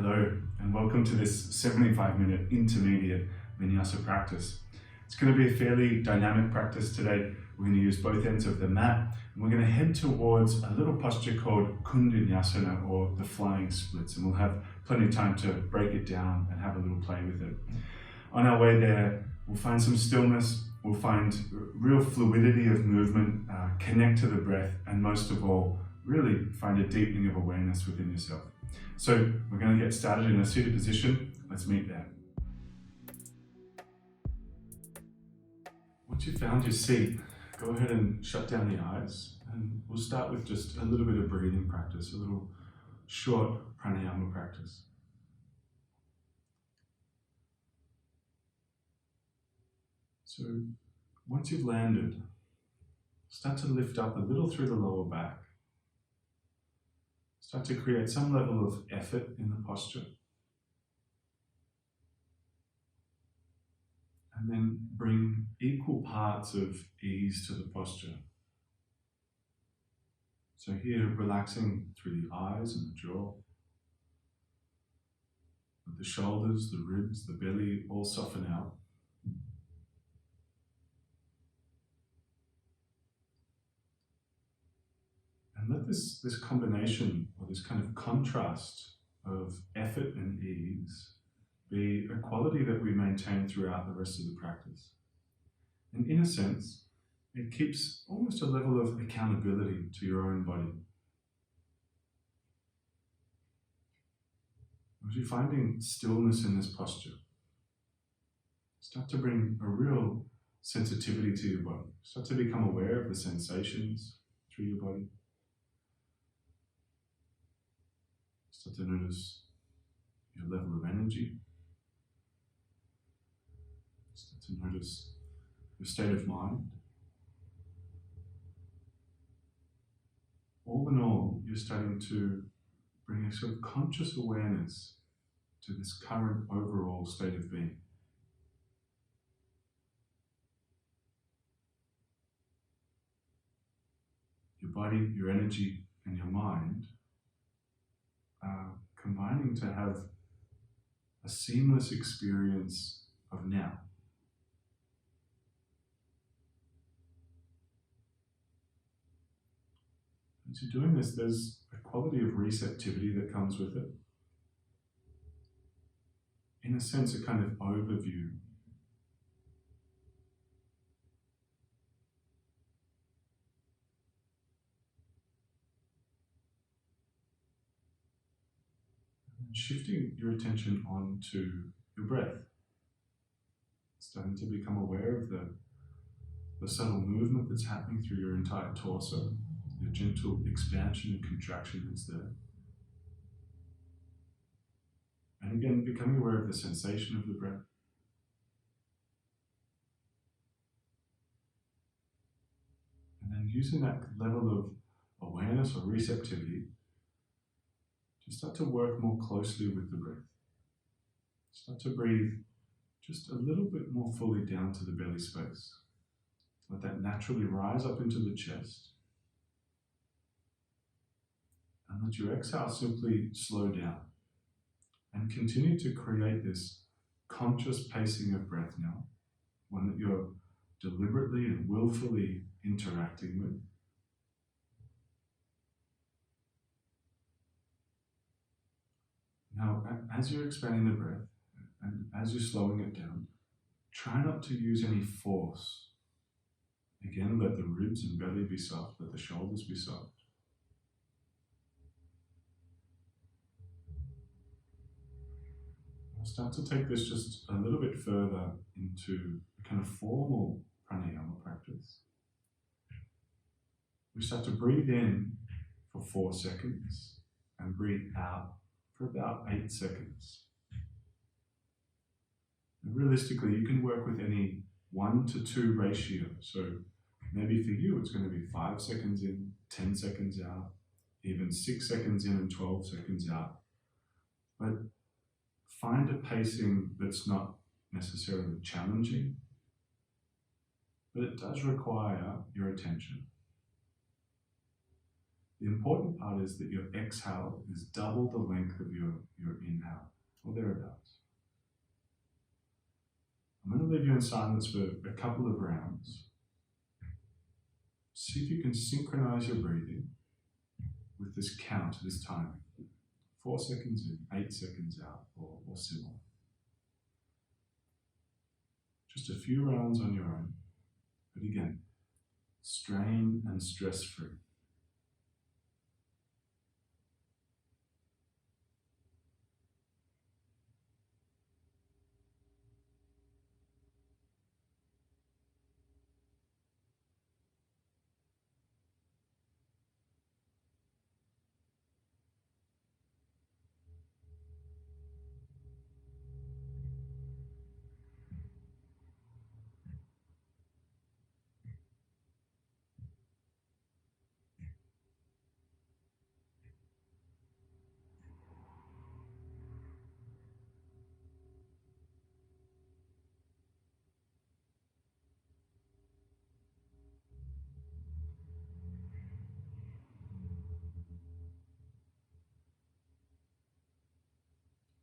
Hello, and welcome to this 75-minute intermediate Vinyasa practice. It's going to be a fairly dynamic practice today. We're going to use both ends of the mat, and we're going to head towards a little posture called Koundinyasana, or the flying splits, and we'll have plenty of time to break it down and have a little play with it. On our way there, we'll find some stillness, we'll find real fluidity of movement, connect to the breath, and most of all, really find a deepening of awareness within yourself. So we're going to get started in a seated position. Let's meet there. Once you've found your seat, go ahead and shut down the eyes, and we'll start with just a little bit of breathing practice, a little short pranayama practice. So once you've landed, start to lift up a little through the lower back. Start to create some level of effort in the posture. And then bring equal parts of ease to the posture. So here, relaxing through the eyes and the jaw. Let the shoulders, the ribs, the belly all soften out. And let this combination, or this kind of contrast of effort and ease, be a quality that we maintain throughout the rest of the practice. And in a sense, it keeps almost a level of accountability to your own body. As you're finding stillness in this posture, start to bring a real sensitivity to your body. Start to become aware of the sensations through your body. Start to notice your level of energy. Start to notice your state of mind. All in all, you're starting to bring a sort of conscious awareness to this current overall state of being. Your body, your energy, and your mind are combining to have a seamless experience of now. As you're doing this, there's a quality of receptivity that comes with it. In a sense, a kind of overview. Shifting your attention onto your breath. Starting to become aware of the subtle movement that's happening through your entire torso, your gentle expansion and contraction that's there. And again, becoming aware of the sensation of the breath. And then using that level of awareness or receptivity to start to work more closely with the breath. Start to breathe just a little bit more fully down to the belly space. Let that naturally rise up into the chest. And let your exhale simply slow down. And continue to create this conscious pacing of breath now, one that you're deliberately and willfully interacting with. Now, as you're expanding the breath, and as you're slowing it down, try not to use any force. Again, let the ribs and belly be soft, let the shoulders be soft. We'll start to take this just a little bit further into a kind of formal pranayama practice. We start to breathe in for 4 seconds and breathe out for about 8 seconds. And realistically, you can work with any 1-to-2 ratio. So maybe for you, it's going to be 5 seconds in, 10 seconds out, even 6 seconds in and 12 seconds out. But find a pacing that's not necessarily challenging, but it does require your attention. The important part is that your exhale is double the length of your inhale. leave you in silence for a couple of rounds. See if you can synchronize your breathing with this count, this timing. 4 seconds in, 8 seconds out, or similar. Just a few rounds on your own, but again, strain and stress-free.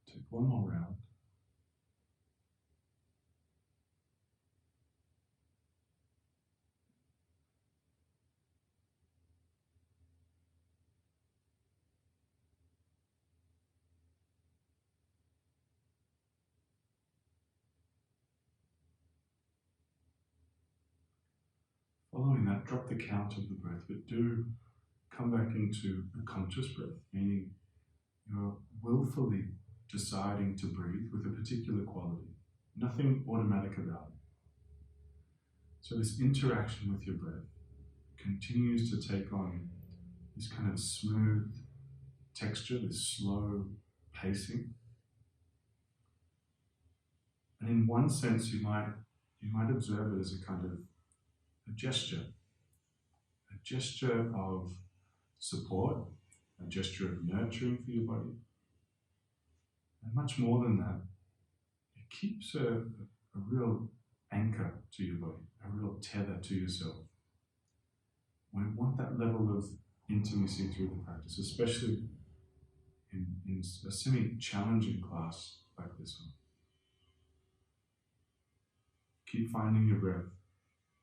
Take one more round. Following that, drop the count of the breath, but do come back into a conscious breath, meaning you're willfully deciding to breathe with a particular quality. Nothing automatic about it. So this interaction with your breath continues to take on this kind of smooth texture, this slow pacing. And in one sense, you might observe it as a kind of a gesture of support, a gesture of nurturing for your body. And much more than that, it keeps a real anchor to your body, a real tether to yourself. We want that level of intimacy through the practice, especially in a semi-challenging class like this one. Keep finding your breath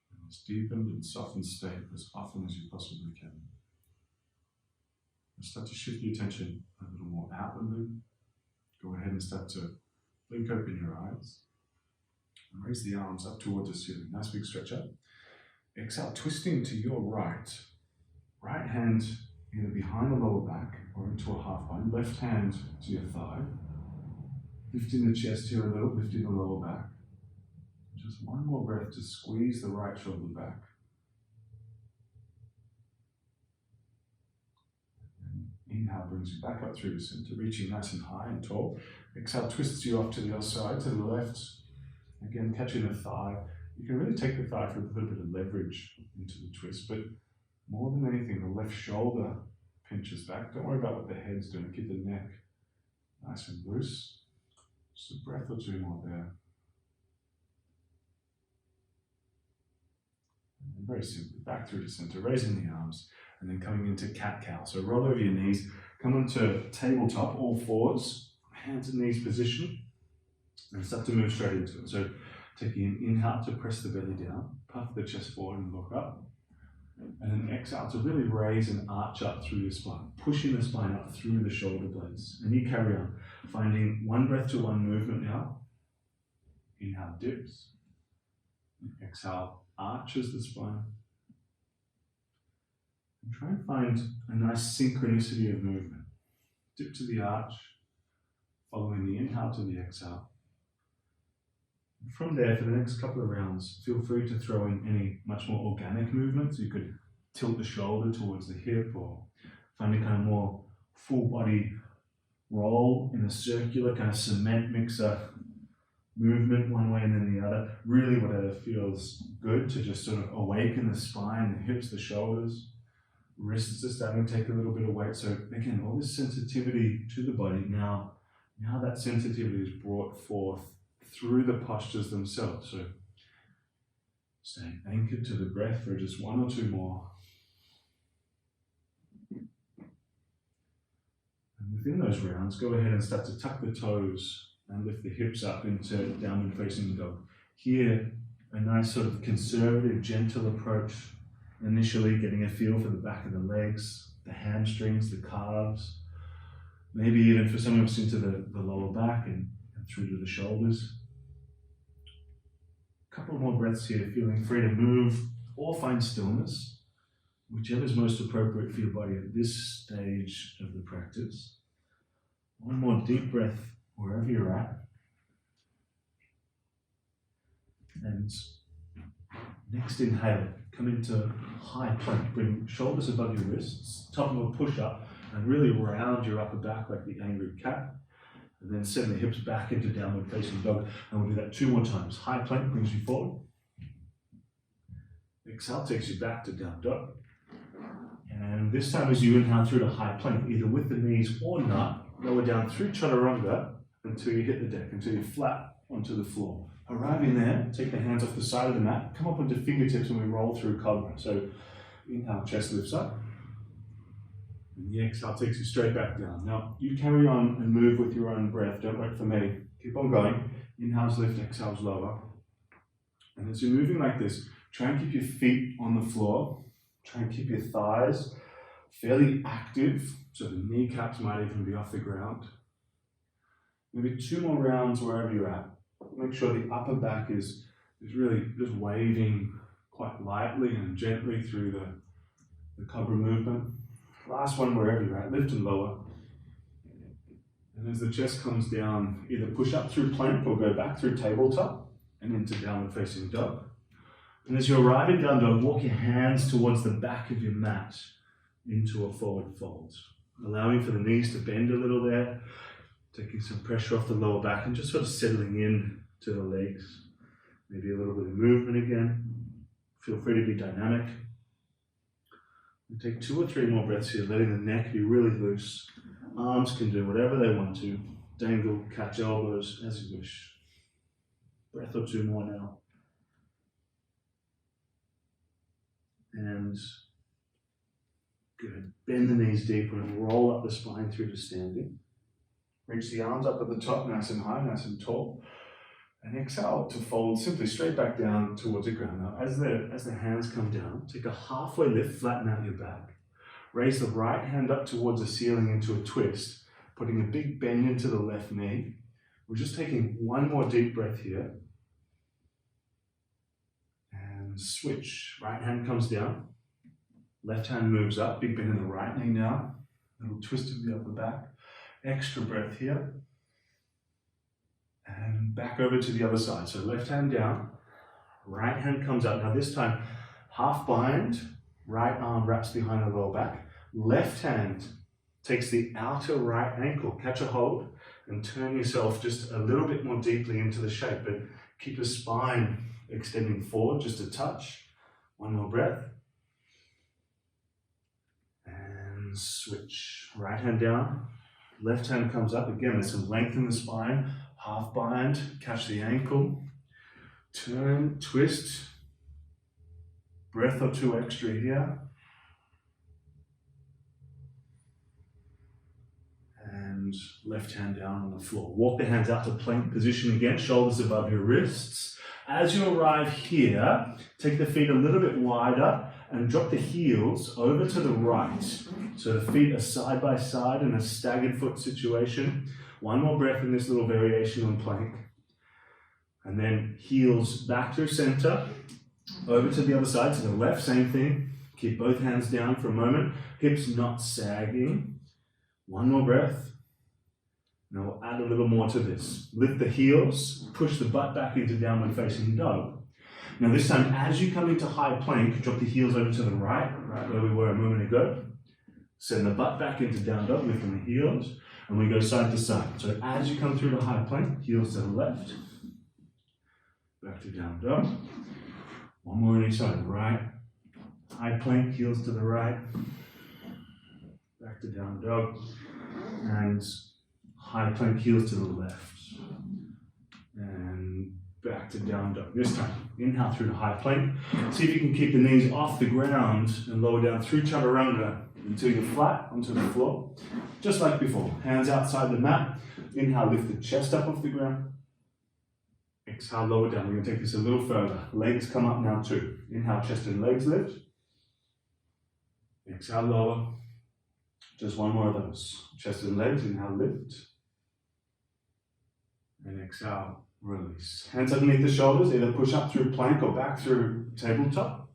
in this deepened and softened state as often as you possibly can. And start to shift the attention a little more outwardly. Go ahead and start to blink open your eyes. And raise the arms up towards the ceiling. Nice big stretch up. Exhale, twisting to your right. Right hand either behind the lower back or into a half bind. Left hand to your thigh. Lifting the chest here a little, lifting the lower back. Just one more breath to squeeze the right shoulder back. And inhale brings you back up through the center, reaching nice and high and tall. Exhale twists you off to the other side, to the left. Again, catching the thigh. You can really take the thigh for a little bit of leverage into the twist, but more than anything, the left shoulder pinches back. Don't worry about what the head's doing. Keep the neck nice and loose. Just a breath or two more there. And very simply, back through to center, raising the arms, and then coming into cat-cow. So roll over your knees, come onto tabletop, all fours, hands and knees position, and start to move straight into it. So taking an inhale to press the belly down, puff the chest forward and look up. And then exhale to really raise and arch up through your spine, pushing the spine up through the shoulder blades. And you carry on, finding one breath to one movement now. Inhale, dips. Exhale, arches the spine. And try and find a nice synchronicity of movement. Dip to the arch, following the inhale to the exhale. From there, for the next couple of rounds, feel free to throw in any much more organic movements. You could tilt the shoulder towards the hip, or find a kind of more full body roll in a circular kind of cement mixer movement one way and then the other. Really whatever feels good to just sort of awaken the spine, the hips, the shoulders. Wrists are starting to take a little bit of weight. So again, all this sensitivity to the body. Now that sensitivity is brought forth through the postures themselves. So staying anchored to the breath for just one or two more. And within those rounds, go ahead and start to tuck the toes and lift the hips up into downward facing dog. Here, a nice sort of conservative, gentle approach. Initially getting a feel for the back of the legs, the hamstrings, the calves, maybe even for some of us into the lower back and through to the shoulders. A couple more breaths here, feeling free to move or find stillness, whichever is most appropriate for your body at this stage of the practice. One more deep breath wherever you're at. And next inhale, come into high plank. Bring shoulders above your wrists, top of a push-up, and really round your upper back like the angry cat. And then send the hips back into downward facing dog. And we'll do that 2 more times. High plank brings you forward. Exhale takes you back to down dog. And this time as you inhale through to high plank, either with the knees or not, lower down through chaturanga until you hit the deck, until you're flat onto the floor. Arriving there, take the hands off the side of the mat, come up onto fingertips and we roll through cobra. So inhale, chest lifts up. And the exhale takes you straight back down. Now, you carry on and move with your own breath. Don't wait for me. Keep on going. Inhales lift, exhales lower. And as you're moving like this, try and keep your feet on the floor. Try and keep your thighs fairly active, so the kneecaps might even be off the ground. Maybe 2 more rounds wherever you're at. Make sure the upper back is really just waving quite lightly and gently through the cobra movement. Last one wherever you're at, lift and lower. And as the chest comes down, either push up through plank or go back through tabletop and into downward facing dog. And as you're arriving down dog, walk your hands towards the back of your mat into a forward fold. Allowing for the knees to bend a little there, taking some pressure off the lower back and just sort of settling in to the legs. Maybe a little bit of movement again. Feel free to be dynamic. And take 2 or 3 more breaths here, letting the neck be really loose. Arms can do whatever they want to. Dangle, catch elbows as you wish. Breath or 2 more now. And good. Bend the knees deeper and roll up the spine through to standing. Reach the arms up at the top, nice and high, nice and tall. And exhale to fold simply straight back down towards the ground. Now, as the hands come down, take a halfway lift, flatten out your back. Raise the right hand up towards the ceiling into a twist, putting a big bend into the left knee. We're just taking 1 more deep breath here. And switch. Right hand comes down. Left hand moves up, big bend in the right knee now. Little twist of the upper back. Extra breath here. And back over to the other side. So left hand down, right hand comes up. Now this time, half bind, right arm wraps behind the lower back. Left hand takes the outer right ankle. Catch a hold and turn yourself just a little bit more deeply into the shape. But keep the spine extending forward just a touch. 1 more breath. And switch. Right hand down, left hand comes up. Again, there's some length in the spine. Half bind, catch the ankle, turn, twist, breath or 2 extra here. And left hand down on the floor. Walk the hands out to plank position again, shoulders above your wrists. As you arrive here, take the feet a little bit wider and drop the heels over to the right. So the feet are side by side in a staggered foot situation. 1 more breath in this little variation on plank. And then heels back through center, over to the other side, to the left, same thing. Keep both hands down for a moment, hips not sagging. 1 more breath. Now we'll add a little more to this. Lift the heels, push the butt back into downward facing dog. Now this time, as you come into high plank, drop the heels over to the right where we were a moment ago. Send the butt back into down dog, lifting the heels. And we go side to side. So as you come through to high plank, heels to the left. Back to down dog. 1 more on each side. Right. High plank, heels to the right. Back to down dog. And high plank, heels to the left. And back to down dog. This time, inhale through to high plank. See if you can keep the knees off the ground and lower down through chaturanga until you're flat onto the floor. Just like before, hands outside the mat. Inhale, lift the chest up off the ground. Exhale, lower down. We're going to take this a little further. Legs come up now too. Inhale, chest and legs lift. Exhale, lower. Just one more of those. Chest and legs, inhale, lift. And exhale, release. Hands underneath the shoulders, either push up through plank or back through tabletop.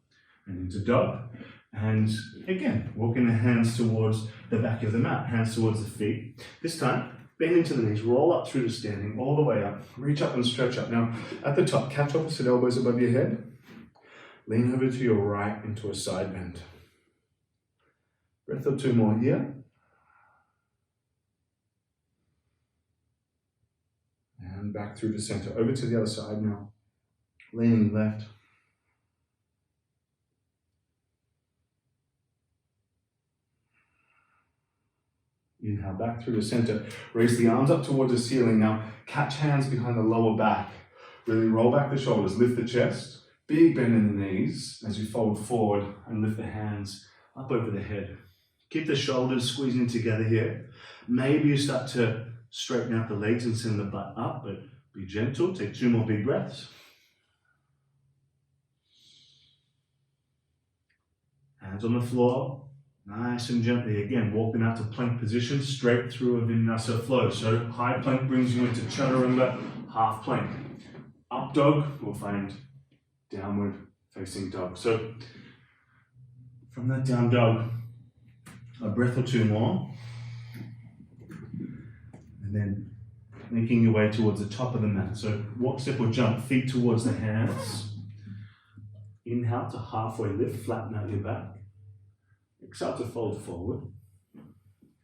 And into dog. And again, walking the hands towards the back of the mat, hands towards the feet. This time, bend into the knees, roll up through the standing, all the way up. Reach up and stretch up. Now, at the top, catch opposite elbows above your head. Lean over to your right into a side bend. Breath or two more here. And back through the center. Over to the other side now. Leaning left. Inhale, back through the center. Raise the arms up towards the ceiling. Now, catch hands behind the lower back. Really roll back the shoulders, lift the chest. Big bend in the knees as you fold forward and lift the hands up over the head. Keep the shoulders squeezing together here. Maybe you start to straighten out the legs and send the butt up, but be gentle. Take 2 more big breaths. Hands on the floor. Nice and gently, again, walking out to plank position, straight through a Vinyasa flow. So high plank brings you into Chaturanga, half plank. Up dog, we'll find downward facing dog. So from that down dog, a breath or 2 more. And then making your way towards the top of the mat. So walk, step or jump, feet towards the hands. Inhale to halfway lift, flatten out your back. Exhale to fold forward.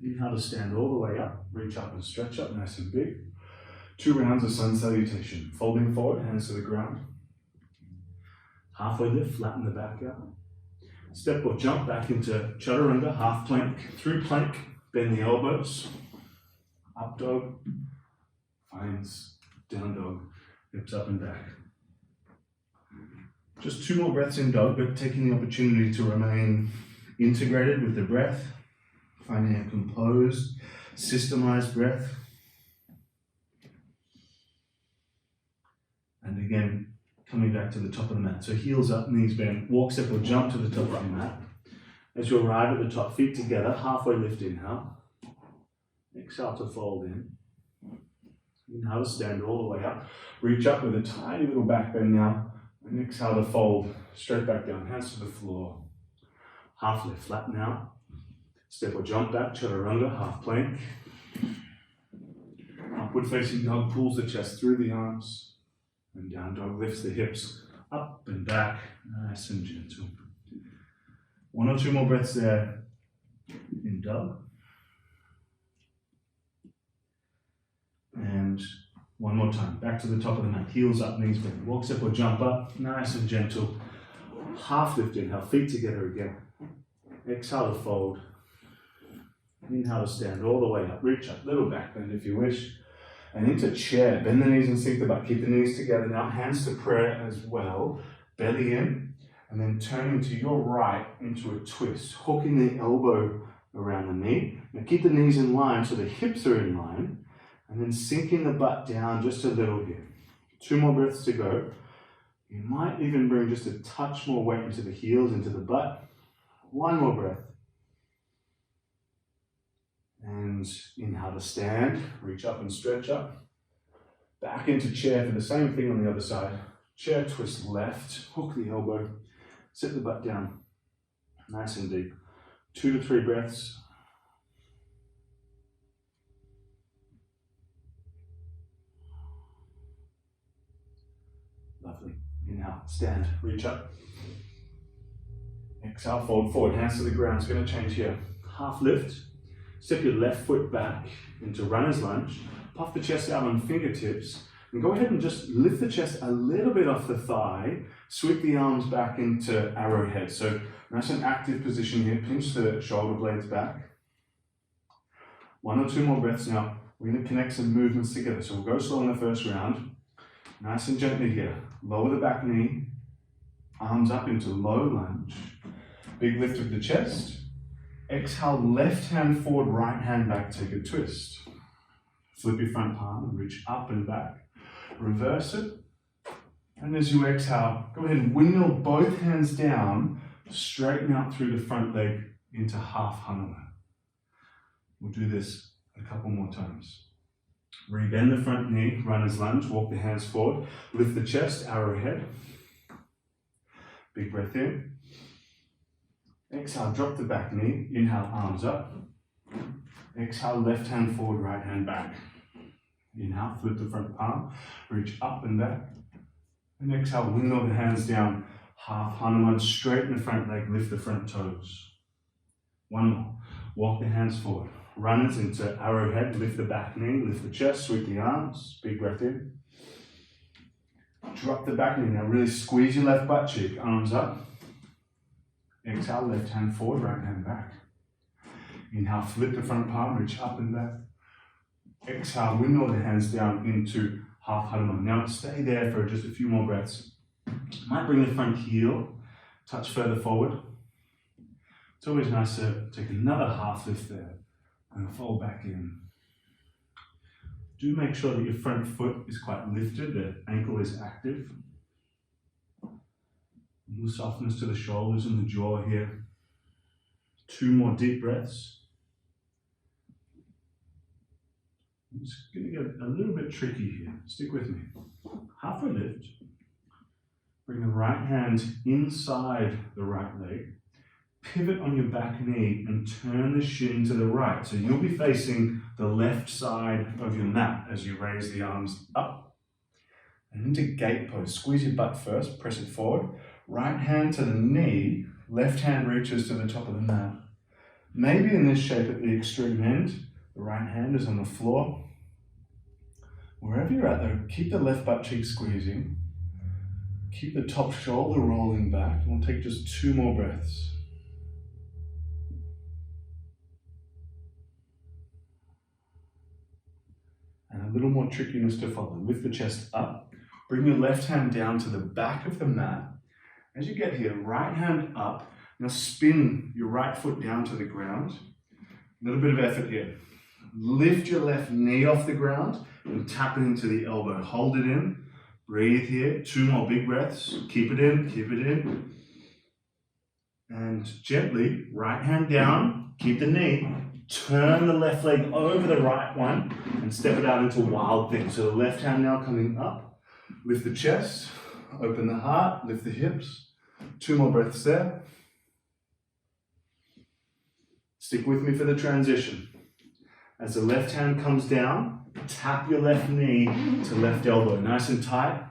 Inhale to stand all the way up. Reach up and stretch up nice and big. 2 rounds of sun salutation. Folding forward, hands to the ground. Halfway lift, flatten the back out. Step or jump back into Chaturanga, half plank. Through plank, bend the elbows. Up dog. Finds down dog. Hips up and back. Just 2 more breaths in dog, but taking the opportunity to remain integrated with the breath, finding a composed, systemized breath. And again, coming back to the top of the mat. So heels up, knees bent, walk, step or jump to the top of the mat. As you arrive at the top, feet together, halfway lift, inhale. Exhale to fold in. Inhale to stand all the way up. Reach up with a tiny little back bend now. And exhale to fold straight back down, hands to the floor. Half lift, flatten out. Step or jump back, Chaturanga, half plank. Upward facing dog pulls the chest through the arms. And down dog lifts the hips up and back, nice and gentle. 1 or 2 more breaths there in dog. And 1 more time, back to the top of the mat, heels up, knees bent. Walk, step or jump up, nice and gentle. Half lift, inhale, feet together again. Exhale to fold. Inhale to stand all the way up. Reach up, little back bend if you wish. And into chair. Bend the knees and sink the butt. Keep the knees together now. Hands to prayer as well. Belly in. And then turning to your right into a twist. Hooking the elbow around the knee. Now keep the knees in line so the hips are in line. And then sinking the butt down just a little here. 2 more breaths to go. You might even bring just a touch more weight into the heels, into the butt. 1 more breath. And inhale to stand, reach up and stretch up. Back into chair for the same thing on the other side. Chair twist left, hook the elbow, sit the butt down, nice and deep. 2 to 3 breaths. Lovely. Inhale, stand, reach up. Exhale, fold forward, hands to the ground. It's going to change here. Half lift. Step your left foot back into runner's lunge. Puff the chest out on fingertips. And go ahead and just lift the chest a little bit off the thigh. Sweep the arms back into arrowhead. So nice and active position here. Pinch the shoulder blades back. 1 or 2 more breaths now. We're going to connect some movements together. So we'll go slow in the first round. Nice and gently here. Lower the back knee. Arms up into low lunge. Big lift of the chest. Exhale, left hand forward, right hand back, take a twist. Flip your front palm and reach up and back. Reverse it. And as you exhale, go ahead and windmill both hands down, straighten out through the front leg into half Hanuman. We'll do this a couple more times. Rebend the front knee, runner's lunge, walk the hands forward, lift the chest, arrowhead. Big breath in. Exhale, drop the back knee, inhale, arms up. Exhale, left hand forward, right hand back. Inhale, flip the front palm, reach up and back. And exhale, windmill the hands down, half Hanuman, straighten the front leg, lift the front toes. One more. Walk the hands forward. Runners into arrowhead, lift the back knee, lift the chest, sweep the arms. Big breath in. Drop the back knee. Now really squeeze your left butt cheek, arms up. Exhale, left hand forward, right hand back. Inhale, flip the front palm, reach up and back. Exhale, windmill the hands down into half Hanuman. Now stay there for just a few more breaths. Might bring the front heel, touch further forward. It's always nice to take another half lift there and fold back in. Do make sure that your front foot is quite lifted, the ankle is active. A little softness to the shoulders and the jaw here. 2 more deep breaths. It's going to get a little bit tricky here. Stick with me. Halfway lift. Bring the right hand inside the right leg. Pivot on your back knee and turn the shin to the right. So you'll be facing the left side of your mat as you raise the arms up. And into gate pose. Squeeze your butt first, press it forward. Right hand to the knee, left hand reaches to the top of the mat. Maybe in this shape at the extreme end, the right hand is on the floor. Wherever you're at though, keep the left butt cheek squeezing. Keep the top shoulder rolling back. And we'll take just 2 more breaths. And a little more trickiness to follow. Lift the chest up. Bring your left hand down to the back of the mat. As you get here, right hand up. Now spin your right foot down to the ground. A little bit of effort here. Lift your left knee off the ground and tap it into the elbow. Hold it in. Breathe here. 2 more big breaths. Keep it in. Keep it in. And gently, right hand down. Keep the knee. Turn the left leg over the right one and step it out into wild thing. So the left hand now coming up. Lift the chest. Open the heart. Lift the hips. 2 more breaths there. Stick with me for the transition. As the left hand comes down, tap your left knee to left elbow, nice and tight.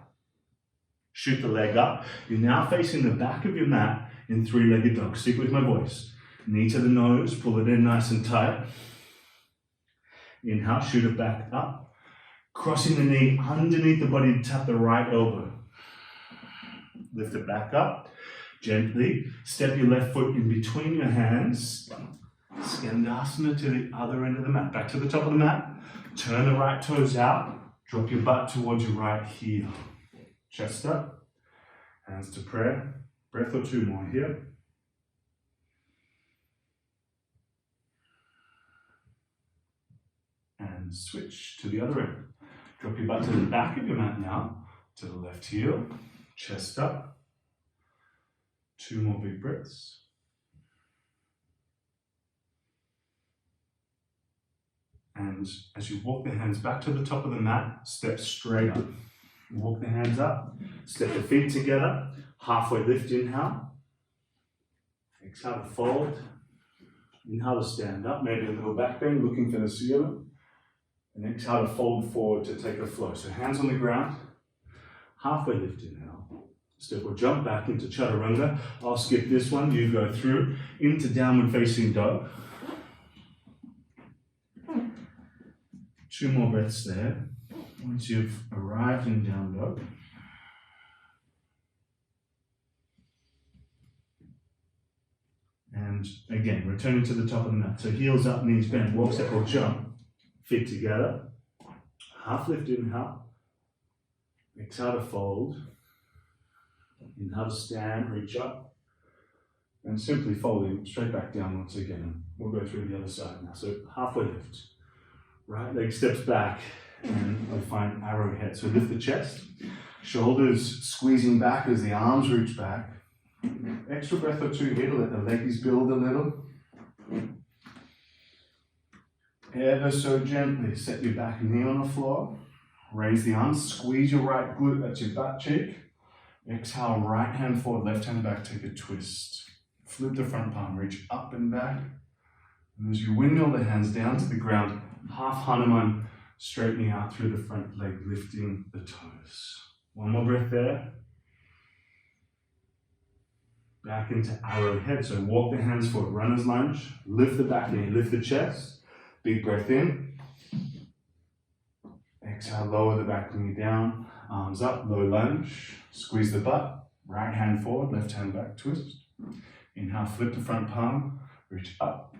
Shoot the leg up. You're now facing the back of your mat in 3-legged dog. Stick with my voice. Knee to the nose, pull it in nice and tight. Inhale, shoot it back up. Crossing the knee underneath the body, tap the right elbow. Lift it back up. Gently, step your left foot in between your hands. Skandasana to the other end of the mat. Back to the top of the mat. Turn the right toes out. Drop your butt towards your right heel. Chest up. Hands to prayer. Breath or 2 more here. And switch to the other end. Drop your butt to the back of your mat now. To the left heel. Chest up. 2 more big breaths. And as you walk the hands back to the top of the mat, step straight up. Walk the hands up, step the feet together, halfway lift, inhale. Exhale to fold. Inhale to stand up, maybe a little back bend, looking for the ceiling. And exhale to fold forward to take a flow. So hands on the ground, halfway lift, inhale. Step or jump back into chaturanga. I'll skip this one, you go through into downward facing dog. 2 more breaths there. Once you've arrived in down dog. And again, returning to the top of the mat. So heels up, knees bent, walk, step or jump. Feet together. Half lift, inhale. Exhale to fold. Inhale to stand, reach up. And simply folding straight back down once again. We'll go through the other side now. So halfway lift. Right leg steps back and we find arrowhead. So lift the chest, Shoulders squeezing back as the arms reach back. Extra breath or two here to let the legs build a little. Ever so gently set your back knee on the floor. Raise the arms, squeeze your right glute, that's your butt cheek. Exhale, right hand forward, left hand back, take a twist. Flip the front palm, reach up and back. And as you windmill the hands down to the ground, half Hanuman, straightening out through the front leg, lifting the toes. One more breath there. Back into arrowhead, so walk the hands forward, runner's lunge, lift the back knee, lift the chest. Big breath in. Exhale, lower the back knee down, arms up, low lunge, squeeze the butt, right hand forward, left hand back, twist. Inhale, flip the front palm, reach up.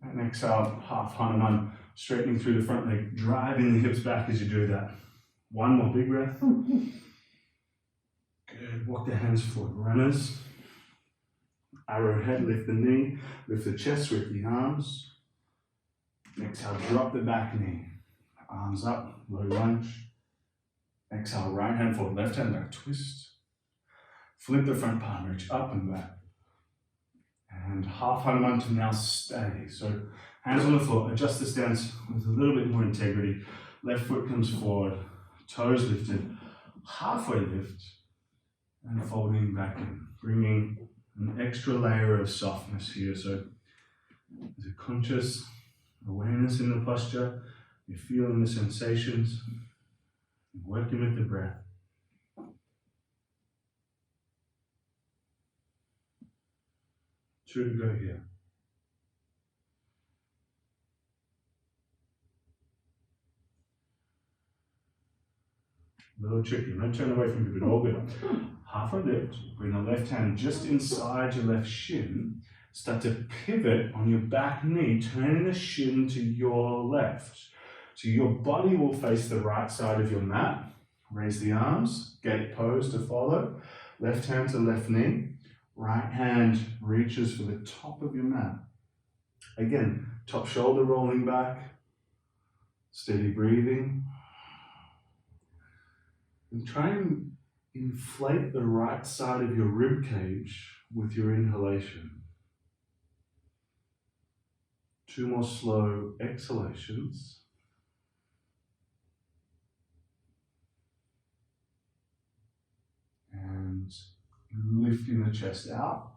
And exhale, half Hanuman, straightening through the front leg, driving the hips back as you do that. One more big breath. Good, walk the hands forward, runners. Arrowhead, lift the knee, lift the chest, sweep the arms. Exhale, drop the back knee, arms up, low lunge. Exhale, right hand forward, left hand back, twist. Flip the front palm, reach up and back. And half Hanuman to now stay. So hands on the floor, adjust the stance with a little bit more integrity. Left foot comes forward, toes lifted, halfway lift, and folding back in, bringing an extra layer of softness here. So there's a conscious awareness in the posture, you're feeling the sensations, working with the breath. Two to go here. A little tricky, don't turn away from you, but all good. Halfway lift, bring the left hand just inside your left shin. Start to pivot on your back knee, turning the shin to your left. So your body will face the right side of your mat. Raise the arms, gate pose to follow. Left hand to left knee. Right hand reaches for the top of your mat. Again, top shoulder rolling back. Steady breathing. And try and inflate the right side of your rib cage with your inhalation. Two more slow exhalations. And lifting the chest out.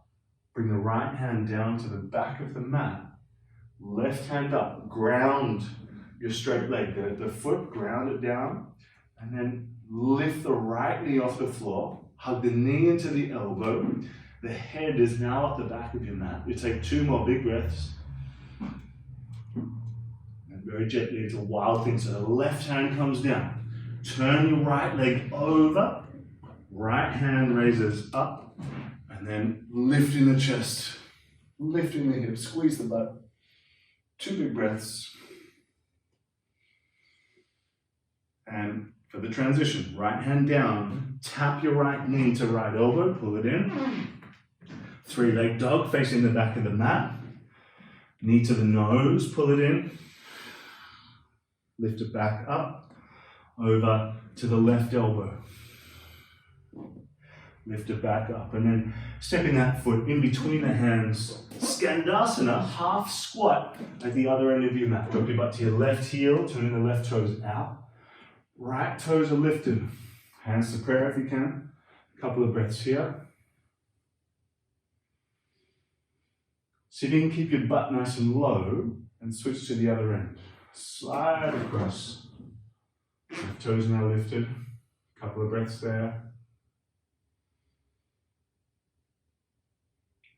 Bring the right hand down to the back of the mat. Left hand up. Ground your straight leg. The foot, ground it down. And then lift the right knee off the floor. Hug the knee into the elbow. The head is now at the back of your mat. You take two more big breaths. And very gently, it's a wild thing. So the left hand comes down. Turn your right leg over. Right hand raises up. And then lifting the chest. Lifting the hips. Squeeze the butt. Two big breaths. And for the transition, right hand down. Tap your right knee to right elbow. Pull it in. Three-leg dog facing the back of the mat. Knee to the nose, pull it in. Lift it back up. Over to the left elbow. Lift it back up. And then stepping that foot in between the hands. Skandasana, half squat at the other end of your mat. Drop your butt to your left heel, turning the left toes out. Right toes are lifted. Hands to prayer if you can. A couple of breaths here. Sitting, keep your butt nice and low and switch to the other end. Slide across. Left toes now lifted. A couple of breaths there.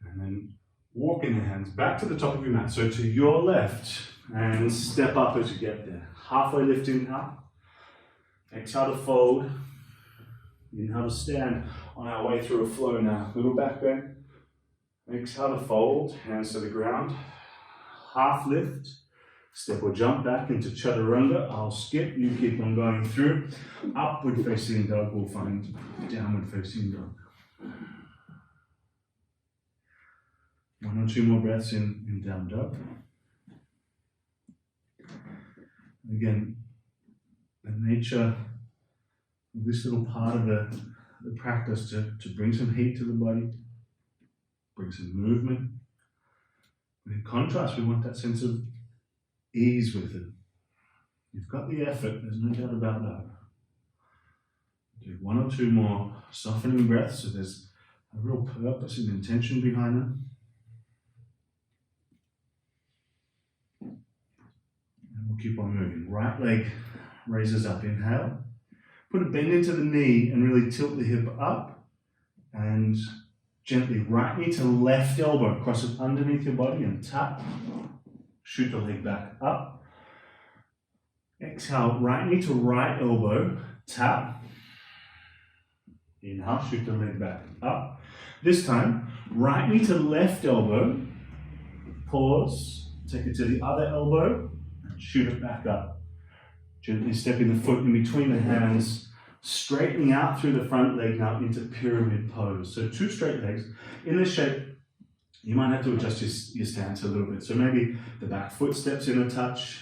And then walking the hands back to the top of your mat. So to your left and step up as you get there. Halfway lifting up. Exhale to fold. Inhale to stand on our way through a flow now. Little back bend. Exhale to fold, hands to the ground. Half lift. Step or jump back into chaturanga. I'll skip, you keep on going through. Upward facing dog, we'll find downward facing dog. One or two more breaths in down dog. Again, the nature this little part of the practice to bring some heat to the body, bring some movement. But in contrast, we want that sense of ease with it. You've got the effort, there's no doubt about that. Do one or two more softening breaths so there's a real purpose and intention behind them. And we'll keep on moving. Right leg raises up, inhale. Put a bend into the knee and really tilt the hip up. And gently right knee to left elbow, cross it underneath your body and tap. Shoot the leg back up. Exhale, right knee to right elbow, tap. Inhale, shoot the leg back up. This time, right knee to left elbow, pause, take it to the other elbow, and shoot it back up. Gently stepping the foot in between the hands, straightening out through the front leg now into pyramid pose. So 2 straight legs. In this shape, you might have to adjust your stance a little bit. So maybe the back foot steps in a touch.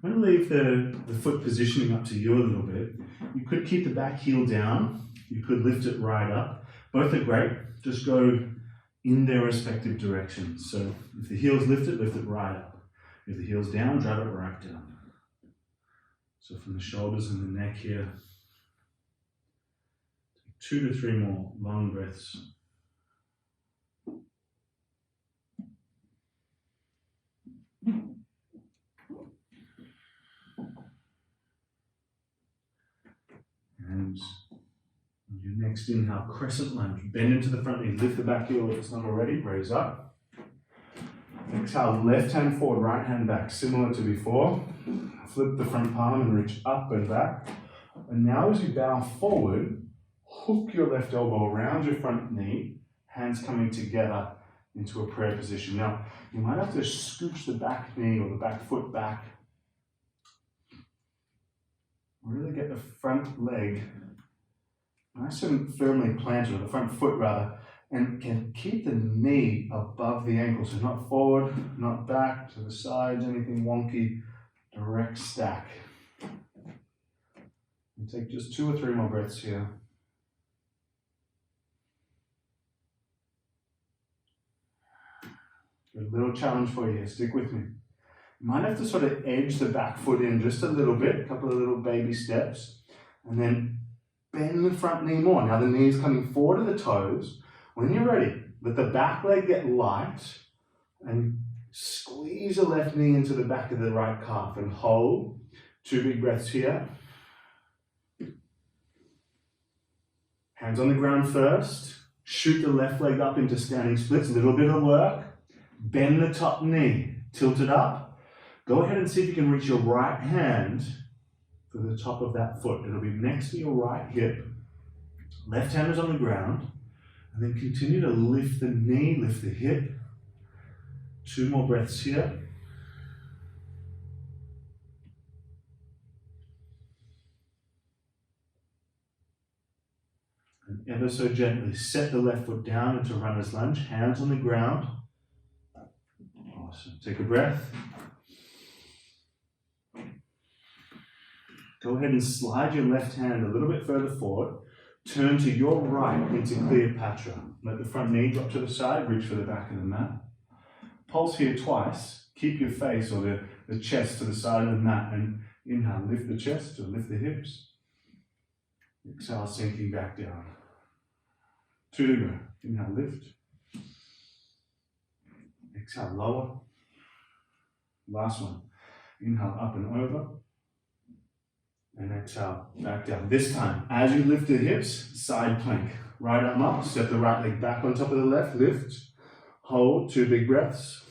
I'm going to leave the foot positioning up to you a little bit. You could keep the back heel down. You could lift it right up. Both are great. Just go in their respective directions. So if the heel's lifted, lift it right up. If the heel's down, drive it right down. So from the shoulders and the neck here, take 2 to 3 more long breaths. And on your next inhale, Crescent Lunge. Bend into the front knee, lift the back heel if it's not already, raise up. Exhale, left hand forward, right hand back, similar to before. Flip the front palm and reach up and back. And now as you bow forward, hook your left elbow around your front knee, hands coming together into a prayer position. Now, you might have to scooch the back knee or the back foot back. Really get the front leg nice and firmly planted, or the front foot rather, and can keep the knee above the ankle. So not forward, not back, to the sides, anything wonky. Direct stack. And take just 2 or 3 more breaths here. A little challenge for you here, stick with me. You might have to sort of edge the back foot in just a little bit, a couple of little baby steps, and then bend the front knee more. Now the knee is coming forward to the toes. When you're ready, let the back leg get light and squeeze the left knee into the back of the right calf and hold. 2 big breaths here. Hands on the ground first. Shoot the left leg up into standing splits. A little bit of work. Bend the top knee. Tilt it up. Go ahead and see if you can reach your right hand for the top of that foot. It'll be next to your right hip. Left hand is on the ground. And then continue to lift the knee, lift the hip. 2 more breaths here. And ever so gently set the left foot down into runner's lunge, hands on the ground. Awesome. Take a breath. Go ahead and slide your left hand a little bit further forward. Turn to your right into Cleopatra. Let the front knee drop to the side, reach for the back of the mat. Pulse here twice. Keep your face or the chest to the side of the mat, and inhale, lift the chest or lift the hips. Exhale, sinking back down. 2 to go. Inhale, lift. Exhale, lower. Last one. Inhale, up and over. And exhale, back down. This time, as you lift the hips, side plank. Right arm up, step the right leg back on top of the left, lift. Hold, 2 big breaths.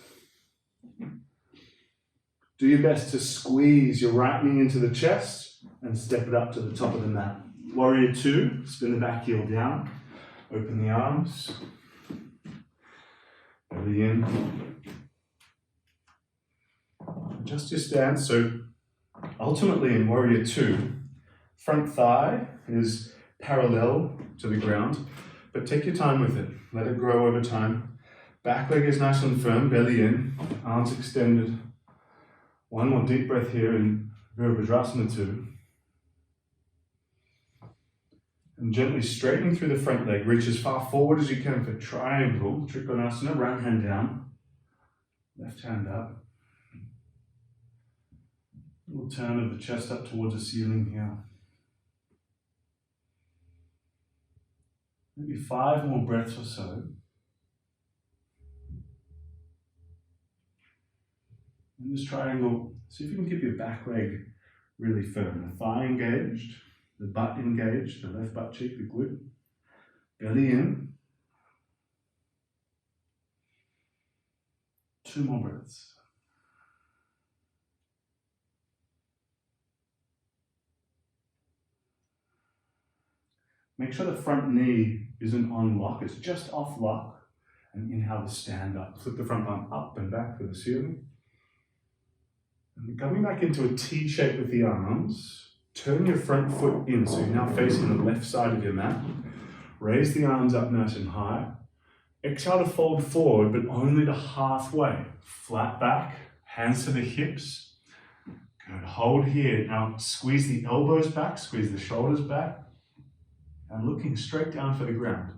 Do your best to squeeze your right knee into the chest and step it up to the top of the mat. Warrior 2, spin the back heel down, open the arms, belly in. Adjust your stance. So ultimately in Warrior 2, front thigh is parallel to the ground, but take your time with it. Let it grow over time. Back leg is nice and firm, belly in, arms extended. 1 more deep breath here in Virabhadrasana 2. And gently straightening through the front leg, reach as far forward as you can for triangle, Trikonasana, right hand down, left hand up. Little turn of the chest up towards the ceiling here. Maybe 5 more breaths or so. In this triangle, see if you can keep your back leg really firm. The thigh engaged, the butt engaged, the left butt cheek, the glute. Belly in. 2 more breaths. Make sure the front knee isn't on lock, it's just off lock. And inhale to stand up. Flip the front arm up and back for the ceiling. And coming back into a T shape with the arms, turn your front foot in, so you're now facing the left side of your mat. Raise the arms up nice and high. Exhale to fold forward, but only to halfway. Flat back, hands to the hips. Good, hold here. Now squeeze the elbows back, squeeze the shoulders back, and looking straight down for the ground.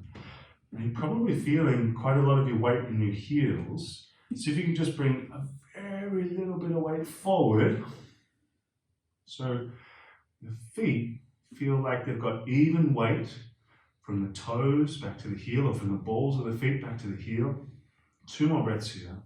Now you're probably feeling quite a lot of your weight in your heels. See if you can just bring a very little bit of weight forward. So the feet feel like they've got even weight from the toes back to the heel, or from the balls of the feet back to the heel. 2 more breaths here.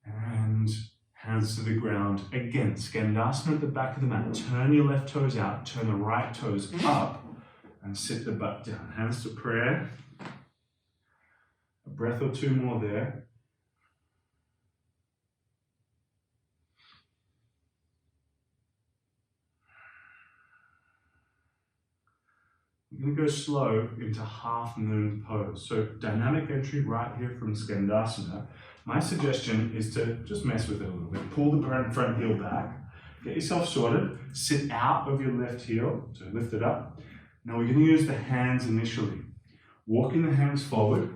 And hands to the ground. Again, Skandasana at the back of the mat. Turn your left toes out, turn the right toes up, and sit the butt down. Hands to prayer. A breath or 2 more there. We're going to go slow into half moon pose. So dynamic entry right here from Skandasana. My suggestion is to just mess with it a little bit. Pull the front heel back. Get yourself sorted. Sit out of your left heel. So lift it up. Now we're going to use the hands initially. Walking the hands forward.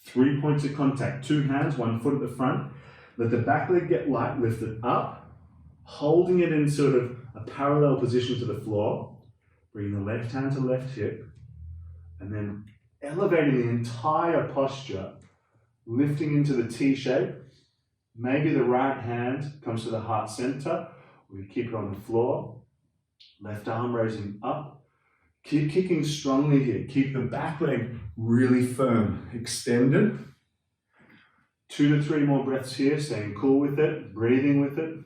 3 points of contact. 2 hands, 1 foot at the front. Let the back leg get light. Lift it up. Holding it in sort of a parallel position to the floor. Bring the left hand to left hip. And then elevating the entire posture. Lifting into the T shape. Maybe the right hand comes to the heart center, or you keep it on the floor. Left arm raising up. Keep kicking strongly here. Keep the back leg really firm, extended. 2 to 3 more breaths here, staying cool with it, breathing with it.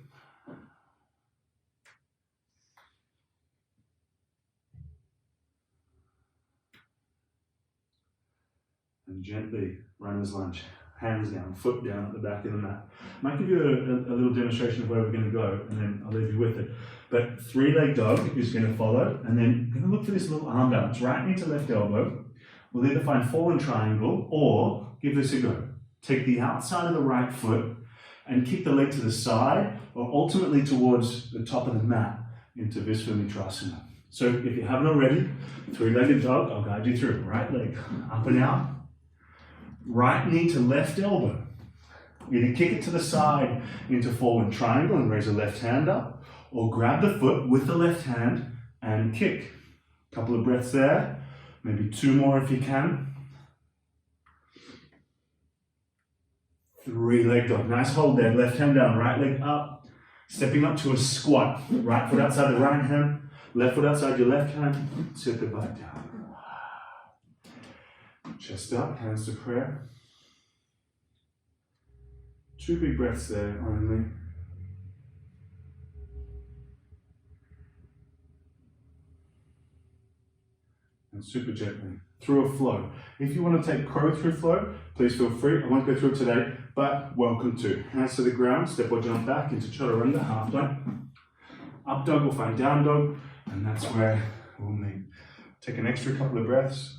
And gently, runner's lunge. Hands down, foot down at the back of the mat. Might give you a little demonstration of where we're going to go, and then I'll leave you with it. But 3-leg dog is going to follow, and then we're going to look for this little arm balance. Right knee to left elbow. We'll either find fallen triangle, or give this a go. Take the outside of the right foot and kick the leg to the side, or ultimately towards the top of the mat into Visvamitrasana. So if you haven't already, 3-legged dog, I'll guide you through. Right leg up and out. Right knee to left elbow. Either kick it to the side into forward triangle and raise the left hand up, or grab the foot with the left hand and kick. A couple of breaths there, maybe 2 more if you can. 3-leg dog. Nice hold there. Left hand down, right leg up. Stepping up to a squat. Right foot outside the right hand, left foot outside your left hand. Sit the butt down. Chest up, hands to prayer. 2 big breaths there only. And super gently, through a flow. If you want to take crow through flow, please feel free. I won't go through it today, but welcome to. Hands to the ground, step or jump back into chaturanga, half plank. Up dog, we'll find down dog, and that's where we'll meet. Take an extra couple of breaths.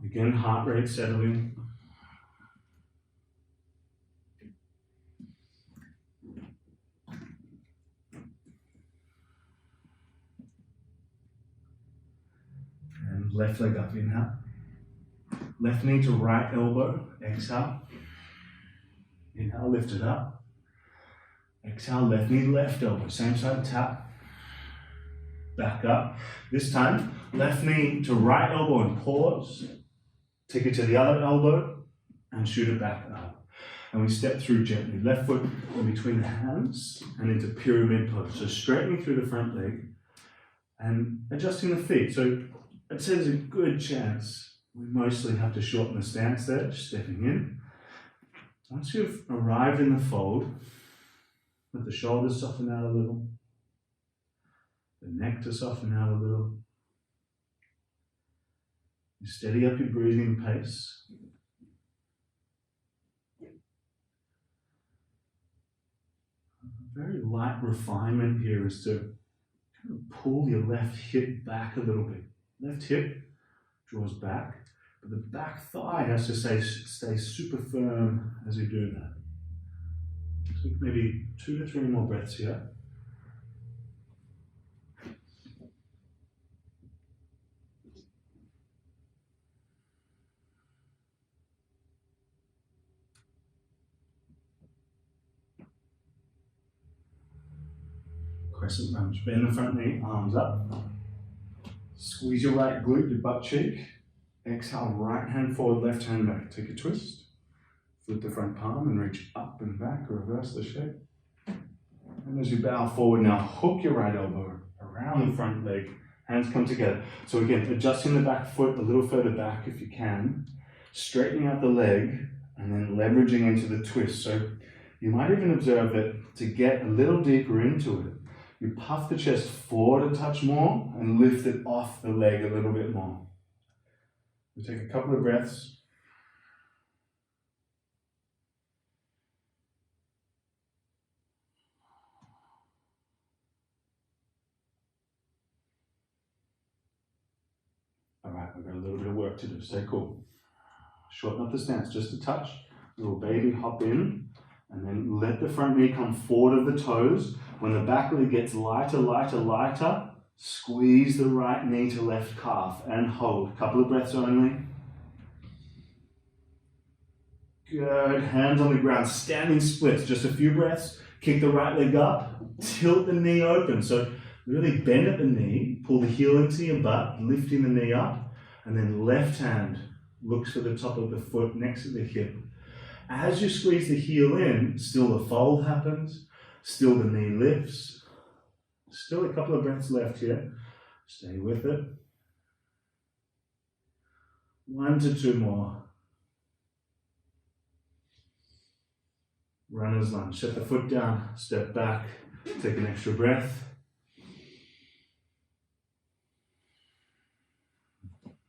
Again, heart rate settling. And left leg up, inhale. Left knee to right elbow, exhale. Inhale, lift it up. Exhale, left knee, left elbow, same side, tap. Back up. This time, left knee to right elbow and pause. Take it to the other elbow and shoot it back up. And we step through gently. Left foot in between the hands and into pyramid pose. So straightening through the front leg and adjusting the feet. So I'd say there's a good chance we mostly have to shorten the stance there, just stepping in. Once you've arrived in the fold, let the shoulders soften out a little, the neck to soften out a little. You steady up your breathing pace. A very light refinement here is to kind of pull your left hip back a little bit. Left hip draws back, but the back thigh has to stay super firm as you do that. Take maybe 2 to 3 more breaths here. Crescent lunge. Bend the front knee, arms up. Squeeze your right glute, your butt cheek. Exhale, right hand forward, left hand back. Take a twist. Flip the front palm and reach up and back, reverse the shape. And as you bow forward now, hook your right elbow around the front leg. Hands come together. So again, adjusting the back foot a little further back if you can. Straightening out the leg and then leveraging into the twist. So you might even observe that to get a little deeper into it, you puff the chest forward a touch more and lift it off the leg a little bit more. We take a couple of breaths. All right, we've got a little bit of work to do. Stay cool. Shorten up the stance just a touch. Little baby hop in, and then let the front knee come forward of the toes. When the back leg gets lighter, lighter, lighter, squeeze the right knee to left calf and hold. Couple of breaths only. Good. Hands on the ground. Standing splits. Just a few breaths. Kick the right leg up. Tilt the knee open. So really bend at the knee. Pull the heel into your butt, lifting the knee up. And then left hand looks for the top of the foot next to the hip. As you squeeze the heel in, still the fold happens. Still the knee lifts. Still a couple of breaths left here. Stay with it. 1 to 2 more. Runner's lunge. Set the foot down, step back, take an extra breath.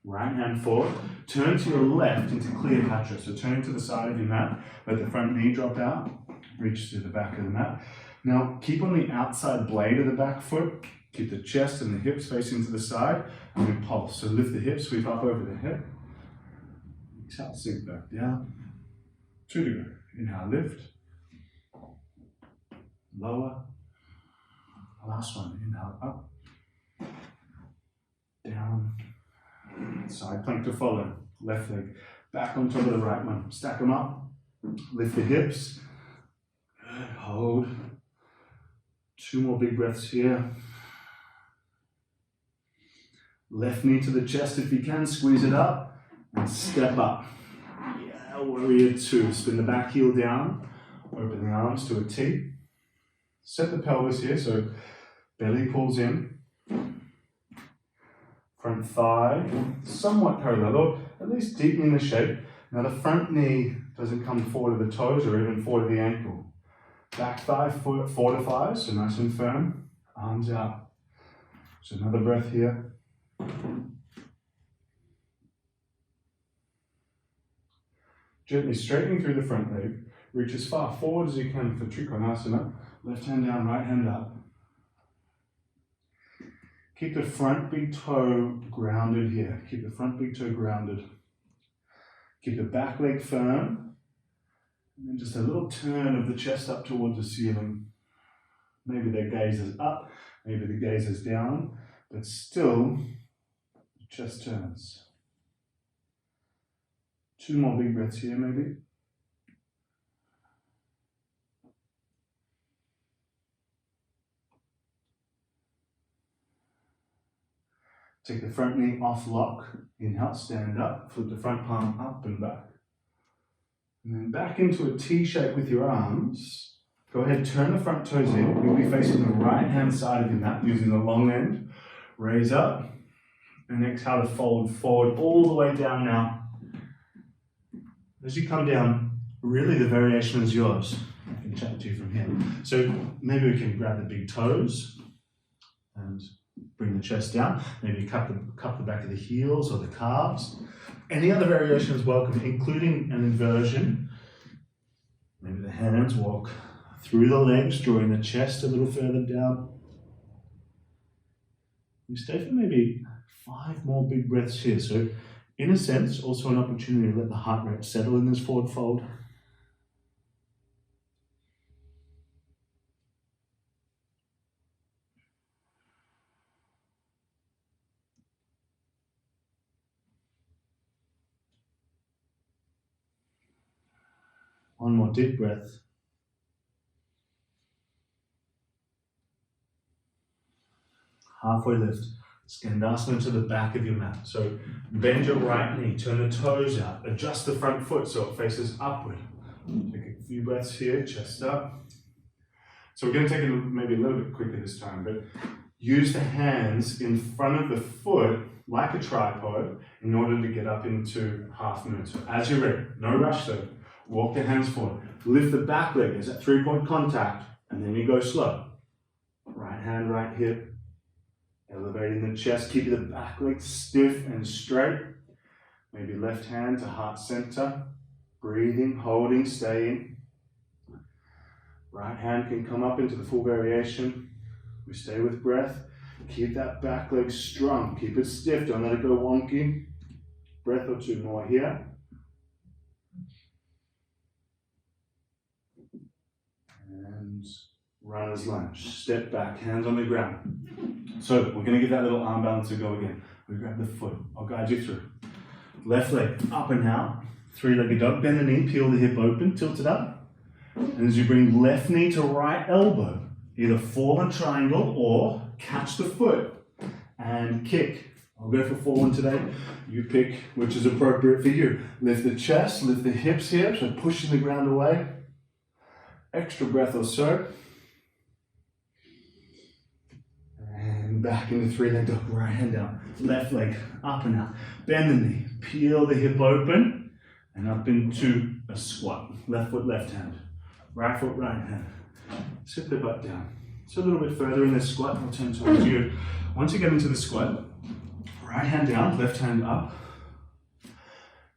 Right hand forward. Turn to your left into Cleopatra. So turn to the side of your mat. Let the front knee drop out. Reach to the back of the mat. Now keep on the outside blade of the back foot. Keep the chest and the hips facing to the side. And we pulse. So lift the hips, sweep up over the hip. Exhale, sink back down. 2 to go. Inhale, lift. Lower. Last one. Inhale, up. Down. Side plank to follow. Left leg back on top of the right one. Stack them up. Lift the hips. Good. Hold. 2 more big breaths here. Left knee to the chest if you can. Squeeze it up. And step up. Yeah, warrior 2. Spin the back heel down. Open the arms to a T. Set the pelvis here, so belly pulls in. Front thigh somewhat parallel, or at least deepening the shape. Now the front knee doesn't come forward to the toes or even forward to the ankle. Back thigh fortifies, so nice and firm. Arms out. So another breath here. Gently straightening through the front leg. Reach as far forward as you can for Trikonasana. Left hand down, right hand up. Keep the front big toe grounded here. Keep the front big toe grounded. Keep the back leg firm. And then just a little turn of the chest up towards the ceiling. Maybe the gaze is up, maybe the gaze is down, but still the chest turns. 2 more big breaths here maybe. Take the front knee off lock. Inhale, stand up, flip the front palm up and back. And then back into a T shape with your arms. Go ahead, turn the front toes in. You'll be facing the right hand side of your mat using the long end. Raise up and exhale to fold forward all the way down now. As you come down, really the variation is yours. I can chat to you from here. So maybe we can grab the big toes and bring the chest down. Maybe cup the back of the heels or the calves. Any other variation is welcome, including an inversion. Maybe the hands walk through the legs, drawing the chest a little further down. You stay for maybe 5 more big breaths here. So in a sense, also an opportunity to let the heart rate settle in this forward fold. One more deep breath. Halfway lift. Skandasana to the back of your mat. So bend your right knee, turn the toes out, adjust the front foot so it faces upward. Take a few breaths here, chest up. So we're going to take it maybe a little bit quicker this time, but use the hands in front of the foot like a tripod in order to get up into half moon. So as you're ready, no rush though, walk the hands forward. Lift the back leg as that 3-point contact, and then you go slow. Right hand, right hip. Elevating the chest, keep the back leg stiff and straight. Maybe left hand to heart center. Breathing, holding, staying. Right hand can come up into the full variation. We stay with breath. Keep that back leg strong. Keep it stiff, don't let it go wonky. Breath or two more here. And runner's lunge. Step back, hands on the ground. So we're going to give that little arm balance a go again. We grab the foot. I'll guide you through. Left leg up and out. 3-legged dog. Bend the knee, peel the hip open, tilt it up. And as you bring left knee to right elbow, either fallen triangle or catch the foot and kick. I'll go for fallen today. You pick which is appropriate for you. Lift the chest, lift the hips here, so pushing the ground away. Extra breath or so. And back into 3-legged dog, right hand down. Left leg up and out. Bend the knee, peel the hip open, and up into a squat. Left foot, left hand. Right foot, right hand. Sit the butt down. So a little bit further in this squat, I'll turn towards you. Once you get into the squat, right hand down, left hand up.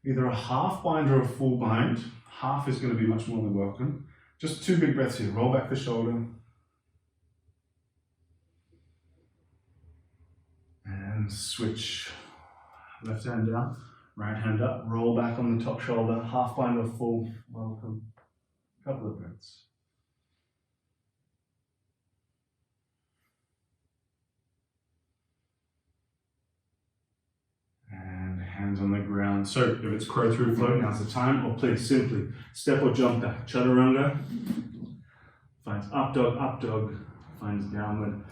Either a half bind or a full bind. Half is going to be much more than welcome. Just 2 big breaths here. Roll back the shoulder. And switch. Left hand down, right hand up. Roll back on the top shoulder. Half bind or full. Welcome. Couple of breaths. And hands on the ground. So if it's crow through float, now's the time. Or please simply step or jump back. Chaturanga finds up dog, finds downward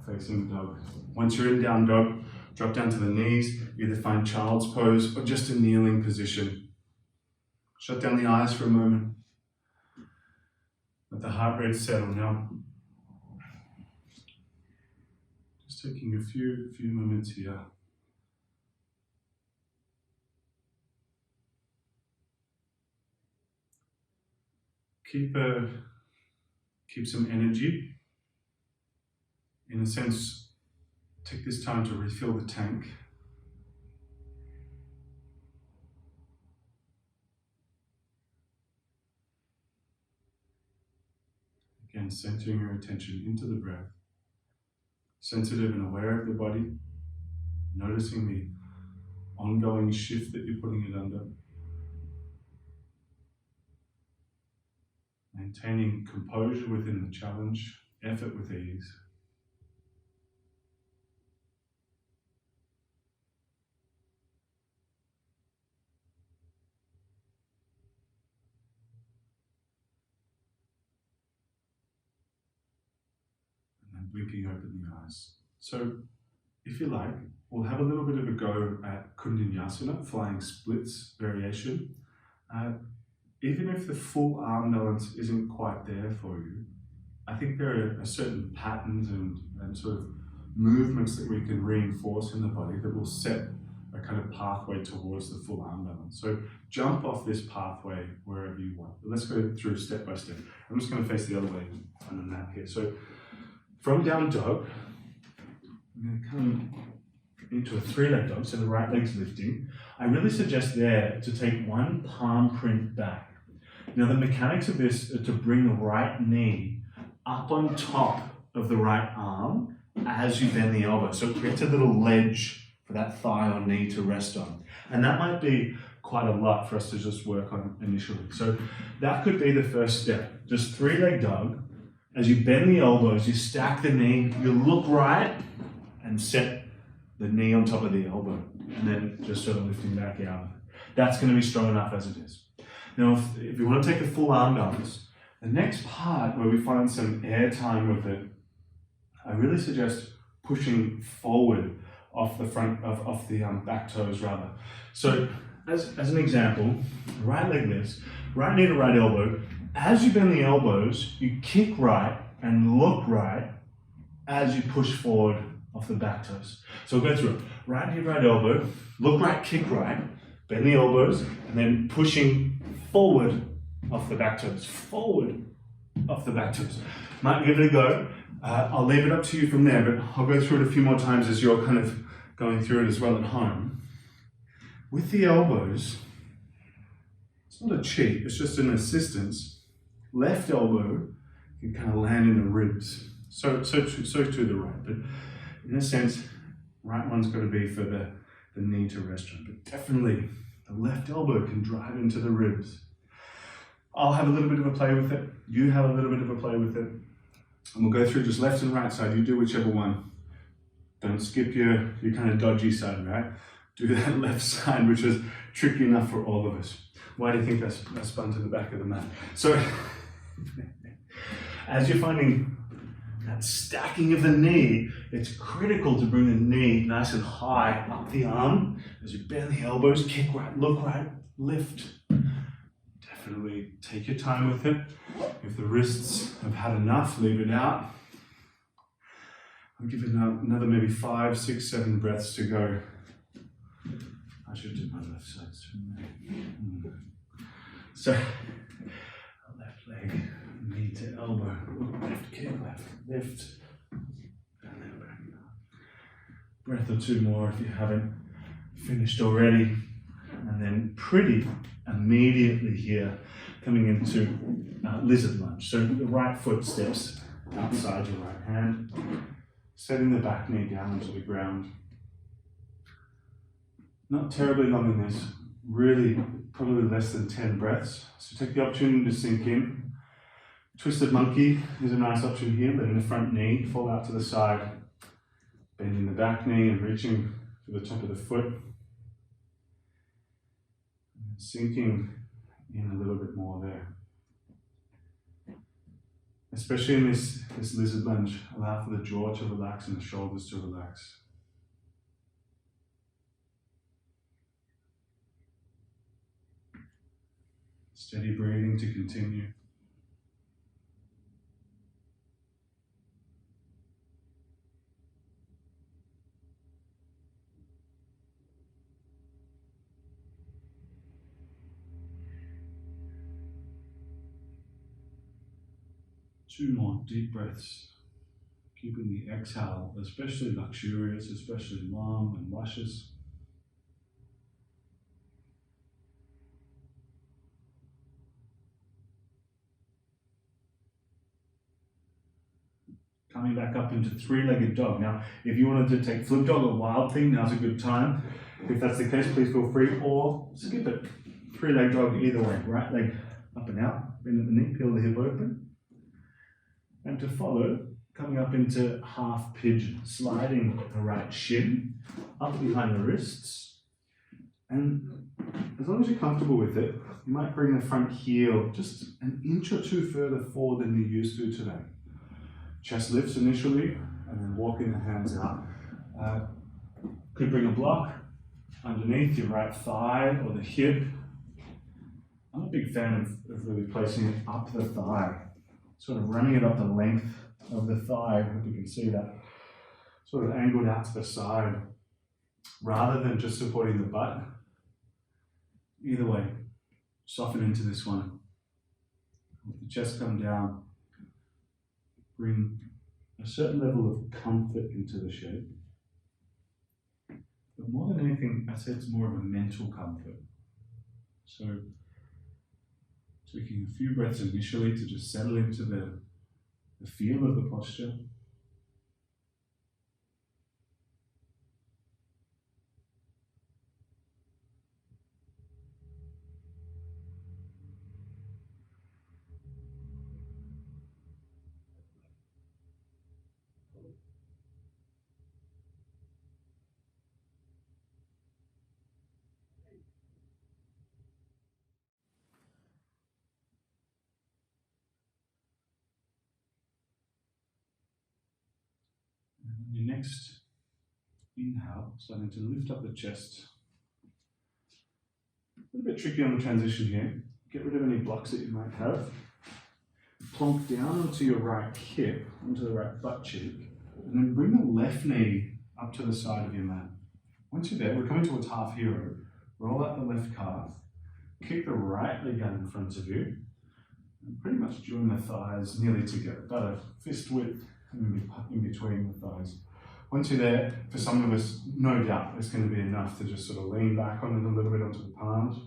facing dog. Once you're in down dog, drop down to the knees. Either find child's pose or just a kneeling position. Shut down the eyes for a moment. Let the heart rate settle now. Just taking a few moments here. Keep some energy. In a sense, take this time to refill the tank. Again, centering your attention into the breath. Sensitive and aware of the body. Noticing the ongoing shift that you're putting it under. Maintaining composure within the challenge, effort with ease. And then blinking open the eyes. So, if you like, we'll have a little bit of a go at Koundinyasana, flying splits variation. Even if the full arm balance isn't quite there for you, I think there are certain patterns and sort of movements that we can reinforce in the body that will set a kind of pathway towards the full arm balance. So jump off this pathway wherever you want. But let's go through step by step. I'm just going to face the other way on the mat here. So from down dog, I'm going to come into a three-leg dog, so the right leg's lifting. I really suggest there to take one palm print back. Now the mechanics of this are to bring the right knee up on top of the right arm as you bend the elbow. So it creates a little ledge for that thigh or knee to rest on. And that might be quite a lot for us to just work on initially. So that could be the first step. Just three-leg dog. As you bend the elbows, you stack the knee, you look right and set the knee on top of the elbow. And then just sort of lifting back out. That's going to be strong enough as it is. Now, if you want to take a full arm balance, the next part where we find some air time with it, I really suggest pushing forward off the front, off the back toes rather. So as an example, right leg lifts, right knee to right elbow. As you bend the elbows, you kick right and look right as you push forward off the back toes. So we'll go through it. Right knee, right elbow, look right, kick right, bend the elbows, and then pushing forward off the back toes, forward off the back toes. Might give it a go. I'll leave it up to you from there, but I'll go through it a few more times as you're kind of going through it as well at home. With the elbows, it's not a cheat, it's just an assistance. Left elbow can kind of land in the ribs. So to the right, but in a sense, right one's got to be for the knee to rest on, but definitely the left elbow can drive into the ribs. I'll have a little bit of a play with it, you have a little bit of a play with it, and we'll go through just left and right side. You do whichever one. Don't skip your kind of dodgy side, right? Do that left side, which is tricky enough for all of us. Why do you think that's spun to the back of the mat? So, as you're finding that stacking of the knee, it's critical to bring the knee nice and high up the arm. As you bend the elbows, kick right, look right, lift. Definitely take your time with it. If the wrists have had enough, leave it out. I'll give it another maybe 5, 6, 7 breaths to go. I should do my left side too. So, left leg, knee to elbow, left kick, left, lift, and then back up. Breath or two more if you haven't finished already. And then pretty immediately here, coming into lizard lunge. So the right foot steps outside your right hand, setting the back knee down onto the ground. Not terribly long in this, really probably less than 10 breaths. So take the opportunity to sink in. Twisted monkey is a nice option here, letting the front knee fall out to the side, bending the back knee and reaching to the top of the foot. And sinking in a little bit more there. Especially in this lizard lunge, allow for the jaw to relax and the shoulders to relax. Steady breathing to continue. Two more deep breaths, keeping the exhale especially luxurious, especially long and luscious. Coming back up into three-legged dog. Now, if you wanted to take flip dog or wild thing, now's a good time. If that's the case, please feel free, or skip it. Three-leg dog either way. Right leg up and out, bend at the knee, peel the hip open. And to follow, coming up into half pigeon, sliding the right shin up behind the wrists. And as long as you're comfortable with it, you might bring the front heel just an inch or two further forward than you used to today. Chest lifts initially, and then walking the hands out. Could bring a block underneath your right thigh or the hip. I'm a big fan of really placing it up the thigh, sort of running it up the length of the thigh. I hope you can see that. Sort of angled out to the side, rather than just supporting the butt. Either way, soften into this one. Let the chest come down. Bring a certain level of comfort into the shape. But more than anything, I'd say it's more of a mental comfort. So, taking a few breaths initially to just settle into the feel of the posture. And on your next inhale, starting to lift up the chest. A little bit tricky on the transition here. Get rid of any blocks that you might have. Plonk down onto your right hip, onto the right butt cheek, and then bring the left knee up to the side of your mat. Once you're there, we're coming towards half hero. Roll out the left calf, kick the right leg out in front of you, and pretty much join the thighs nearly together, about a fist width in between the thighs. Once you're there, for some of us, no doubt it's going to be enough to just sort of lean back on it a little bit onto the palms.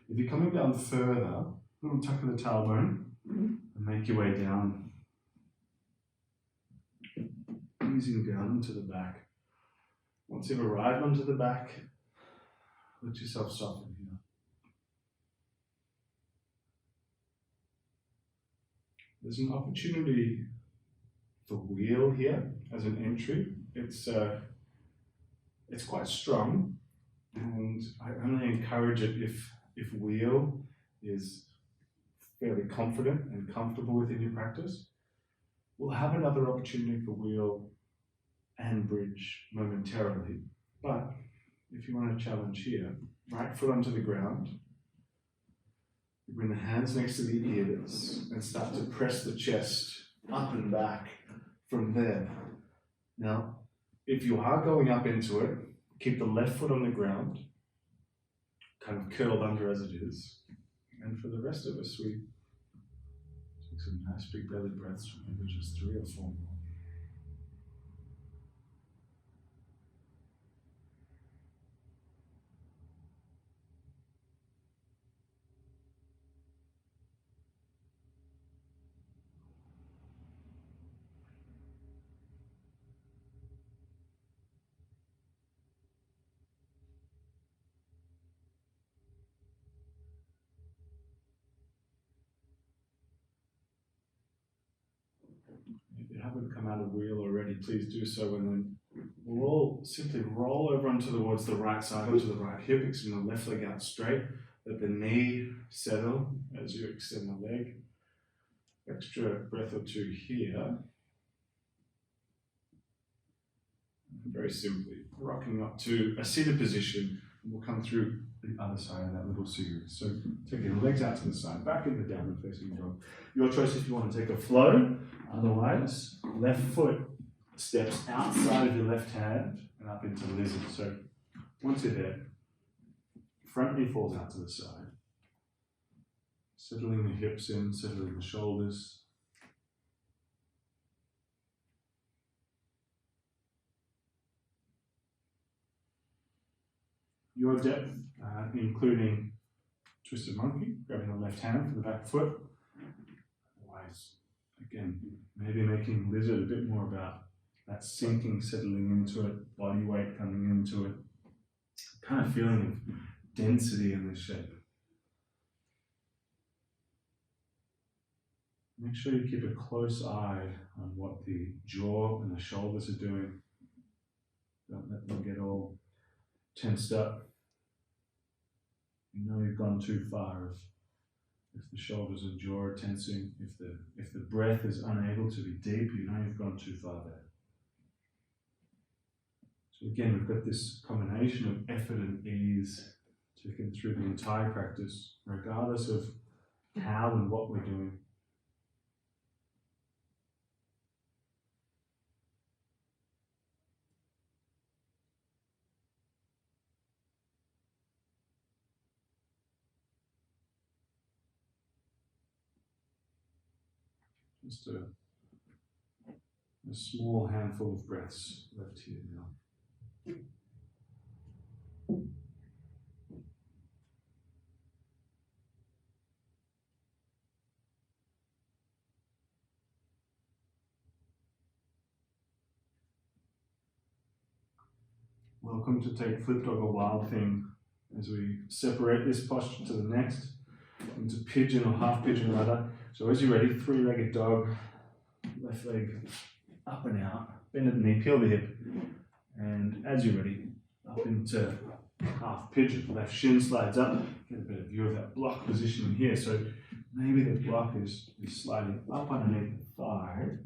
If you're coming down further, a little tuck of the tailbone, and make your way down. Easing down into the back. Once you've arrived onto the back, let yourself soften here. There's an opportunity for wheel here as an entry. It's quite strong, and I only encourage it if wheel is fairly confident and comfortable within your practice. We'll have another opportunity for wheel and bridge momentarily, but if you want to challenge here, right foot onto the ground, you bring the hands next to the ears and start to press the chest up and back from there. Now, if you are going up into it, keep the left foot on the ground, kind of curled under as it is. And for the rest of us, we take some nice big belly breaths, maybe just 3 or 4 more. If you haven't come out of wheel already, please do so, and then we'll all simply roll over onto towards the right side, onto the right hip, extend the left leg out straight, let the knee settle as you extend the leg. Extra breath or 2 here. Very simply, rocking up to a seated position, and we'll come through the other side of that little series. So take your legs out to the side, back into downward facing dog. Your choice if you want to take a flow. Otherwise, left foot steps outside of your left hand and up into the lizard. So once you're there, front knee falls out to the side. Settling the hips in, settling the shoulders. Your depth, including twisted monkey, grabbing the left hand for the back foot. Otherwise, again, maybe making lizard a bit more about that sinking, settling into it, body weight coming into it, kind of feeling of density in this shape. Make sure you keep a close eye on what the jaw and the shoulders are doing. Don't let them get all tensed up. You know you've gone too far if the shoulders and jaw are tensing, if the breath is unable to be deep, you know you've gone too far there. So again, we've got this combination of effort and ease taken through the entire practice, regardless of how and what we're doing. Just a small handful of breaths left here now. Welcome to take Flip Dog or Wild Thing as we separate this posture to the next into pigeon or half pigeon rather. So as you're ready, three-legged dog, left leg up and out, bend at the knee, peel the hip, and as you're ready, up into half pigeon. Left shin slides up, get a better view of that block position here. So maybe the block is sliding up underneath the thigh,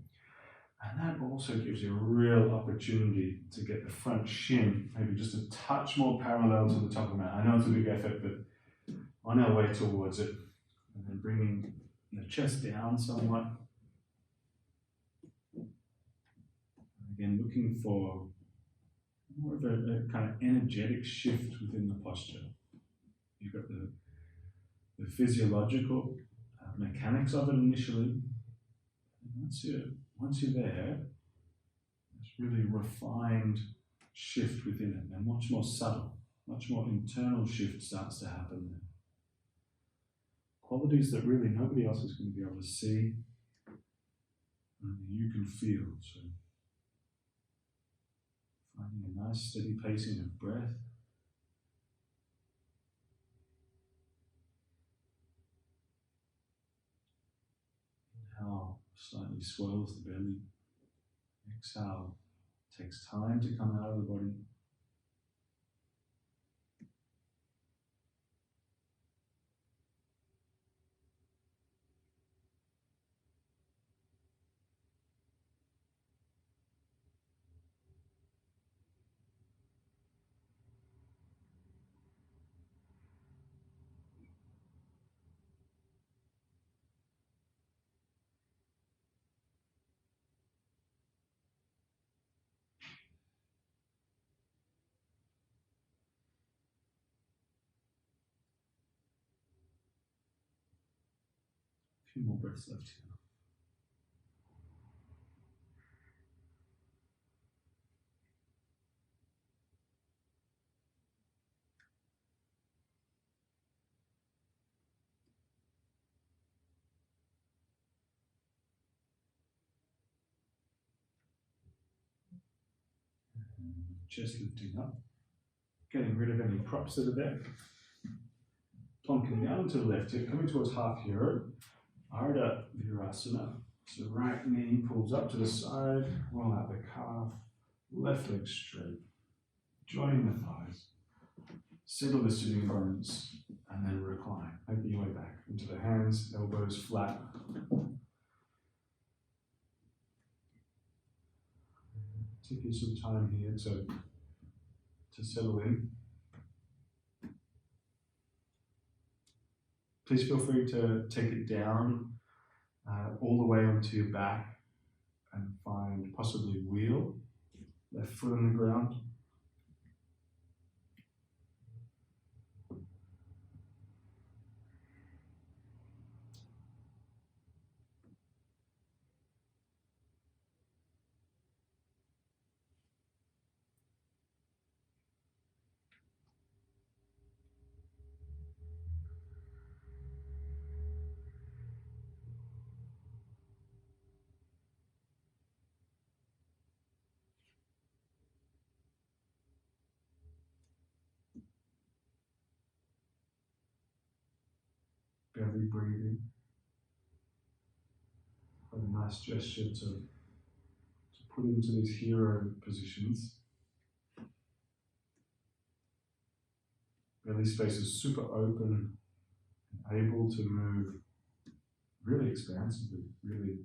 and that also gives you a real opportunity to get the front shin maybe just a touch more parallel to the top of the mat. I know it's a big effort, but on our way towards it, and then bringing the chest down somewhat. Again, looking for more of a kind of energetic shift within the posture. You've got the physiological mechanics of it initially. And once you're there, it's really refined shift within it, and much more subtle, much more internal shift starts to happen there. Qualities that really nobody else is going to be able to see, only you can feel. So finding a nice steady pacing of breath. Inhale, slightly swells the belly. Exhale, takes time to come out of the body. A few more breaths left here. Chest lifting up, getting rid of any props that are there. Plonking down to the left hip, coming towards half hero, Ardha Virasana. So right knee pulls up to the side, roll out the calf, left leg straight, join the thighs, settle the sitting bones, and then recline. Making your way back into the hands, elbows flat. Taking some time here to settle in. Please feel free to take it down all the way onto your back and find possibly wheel, left foot on the ground. Belly breathing. Quite a nice gesture to put into these hero positions. Belly space is super open and able to move really expansively, really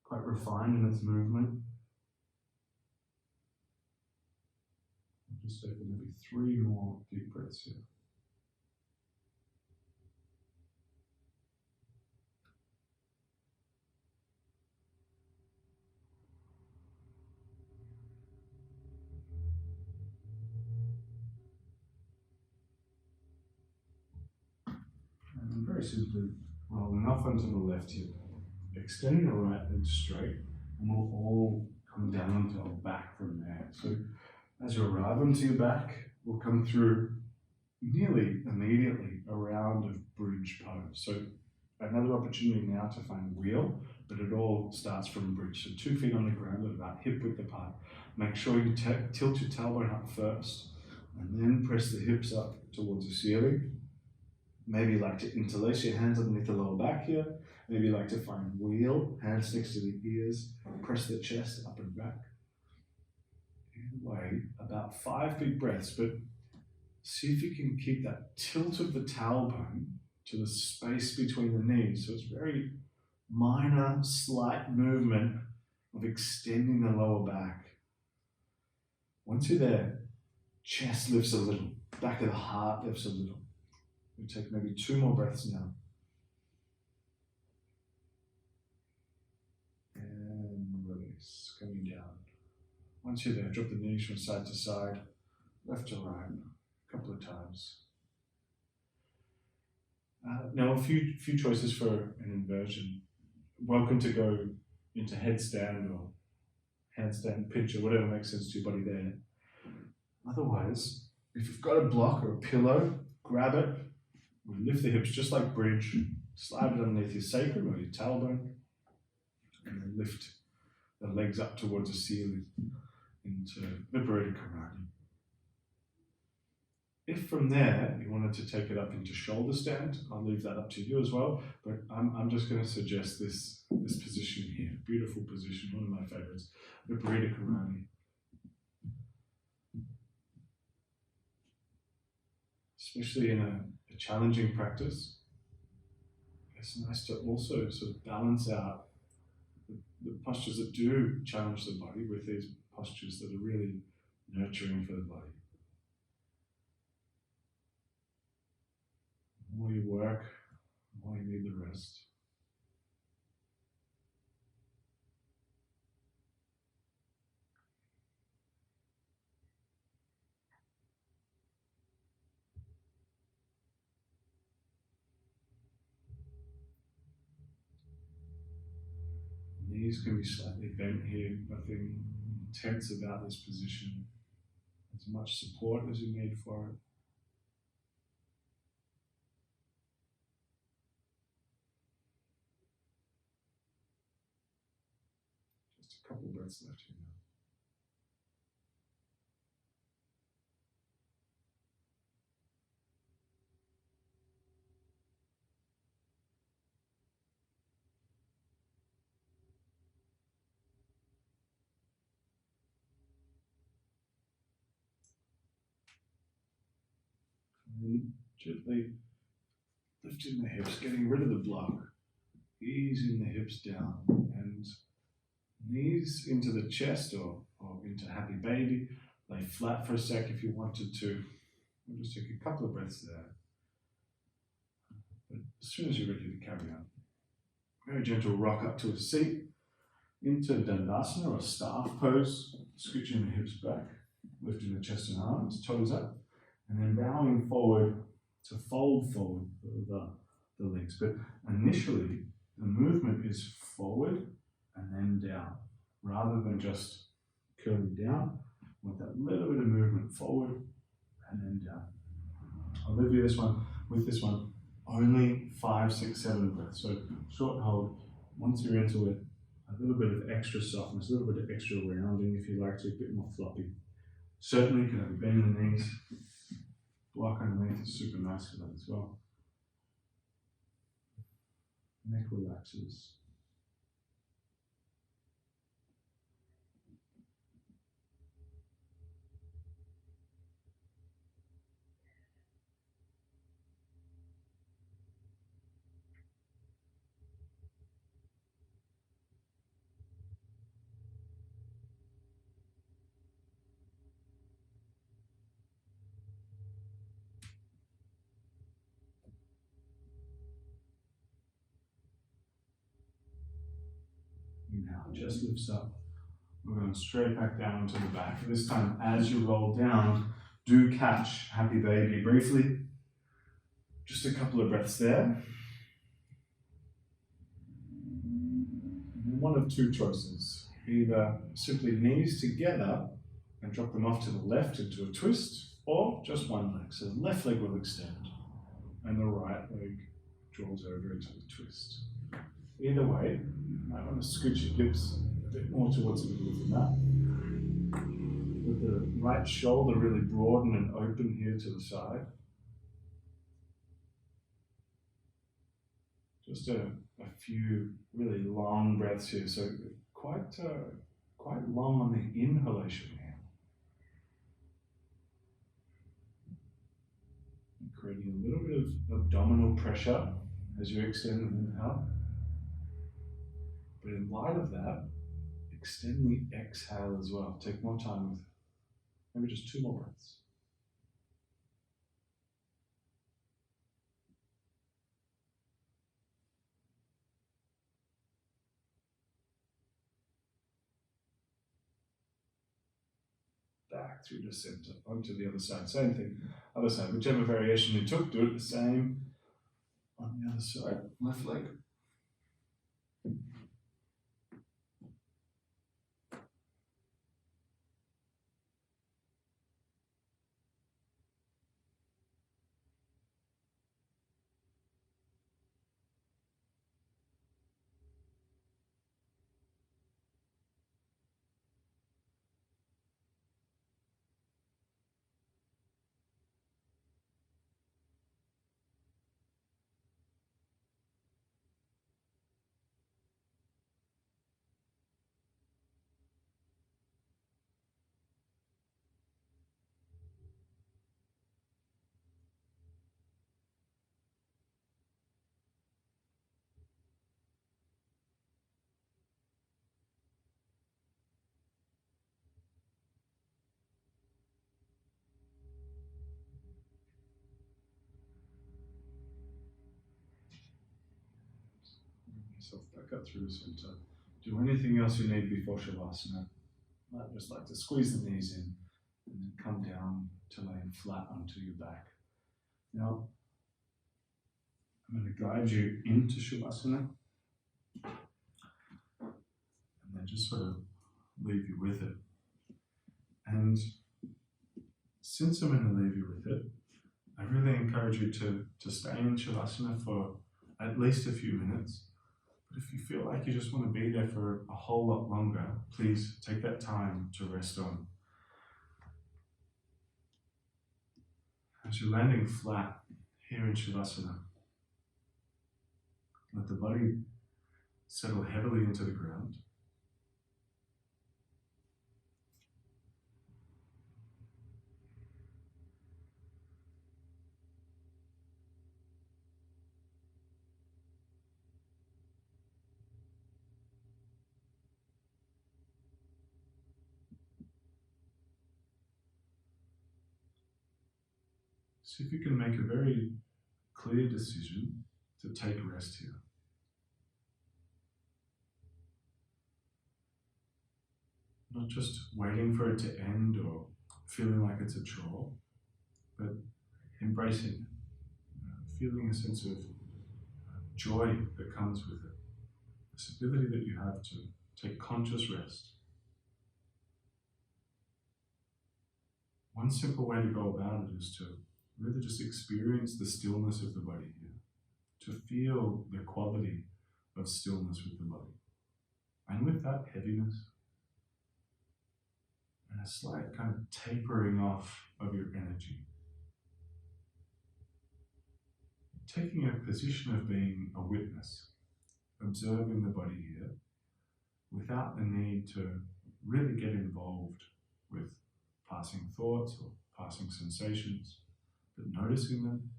quite refined in its movement. Just take maybe 3 more deep breaths here. And very simply rolling off onto the left hip, extending the right leg straight, and we'll all come down onto our back from there. So as you arrive onto your back, we'll come through nearly immediately a round of bridge pose. So another opportunity now to find wheel, but it all starts from bridge. So 2 feet on the ground at about hip width apart. Make sure you tilt your tailbone up first, and then press the hips up towards the ceiling. Maybe you like to interlace your hands underneath the lower back here. Maybe you like to find wheel, hands next to the ears, press the chest up and back. Either way, about 5 big breaths, but see if you can keep that tilt of the tailbone to the space between the knees. So it's very minor, slight movement of extending the lower back. Once you're there, chest lifts a little, back of the heart lifts a little. We'll take maybe 2 more breaths now. And release, coming down. Once you're there, drop the knees from side to side, left to right, a couple of times. Now a few choices for an inversion. Welcome to go into headstand or handstand pinch or whatever makes sense to your body there. Otherwise, if you've got a block or a pillow, grab it. We lift the hips just like bridge, slide it underneath your sacrum or your tailbone, and then lift the legs up towards the ceiling into Vinyasa. If from there you wanted to take it up into shoulder stand, I'll leave that up to you as well, but I'm just going to suggest this position here. Beautiful position, one of my favorites, Vinyasa. Especially in a challenging practice, it's nice to also sort of balance out the postures that do challenge the body with these postures that are really nurturing for the body. The more you work, the more you need the rest. Knees can be slightly bent here, nothing intense about this position. As much support as you need for it. Just a couple breaths left here now. And gently lifting the hips, getting rid of the block, easing the hips down, and knees into the chest or into happy baby. Lay flat for a sec if you wanted to. We'll just take a couple of breaths there. But as soon as you're ready to carry on, very gentle rock up to a seat, into Skandasana or staff pose, scooching the hips back, lifting the chest and arms, toes up, and then bowing forward to fold forward the legs. But initially, the movement is forward and then down, rather than just curling down, with that little bit of movement forward and then down. I'll leave you with this one, only 5, 6, 7 breaths. So short hold, once you're into it, a little bit of extra softness, a little bit of extra rounding if you like to, a bit more floppy. Certainly you can have a bend in the knees, block underneath is super nice for that as well. Neck relaxes. Inhale, just lifts up. We're going straight back down to the back. This time, as you roll down, do catch happy baby briefly. Just a couple of breaths there. One of two choices. Either simply knees together and drop them off to the left into a twist, or just one leg. So the left leg will extend and the right leg draws over into the twist. Either way, you might want to scooch your hips a bit more towards the middle of the mat. With the right shoulder really broaden and open here to the side. Just a few really long breaths here, so quite long on the inhalation here. Creating a little bit of abdominal pressure as you extend and inhale. But in light of that, extend the exhale as well. Take more time with maybe just 2 more breaths. Back through the center, onto the other side. Same thing, other side. Whichever variation you took, do it the same on the other side. Left leg. Yourself back up through the center. Do anything else you need before Shavasana. Might just like to squeeze the knees in and then come down to laying flat onto your back. Now, I'm going to guide you into Shavasana and then just sort of leave you with it. And since I'm going to leave you with it, I really encourage you to stay in Shavasana for at least a few minutes. But if you feel like you just want to be there for a whole lot longer, please take that time to rest on. As you're landing flat here in Shavasana, let the body settle heavily into the ground. See if you can make a very clear decision to take rest here. Not just waiting for it to end or feeling like it's a chore, but embracing it, feeling a sense of joy that comes with it, this ability that you have to take conscious rest. One simple way to go about it is to really just experience the stillness of the body here, to feel the quality of stillness with the body. And with that heaviness, and a slight kind of tapering off of your energy. Taking a position of being a witness, observing the body here, without the need to really get involved with passing thoughts or passing sensations, but noticing them,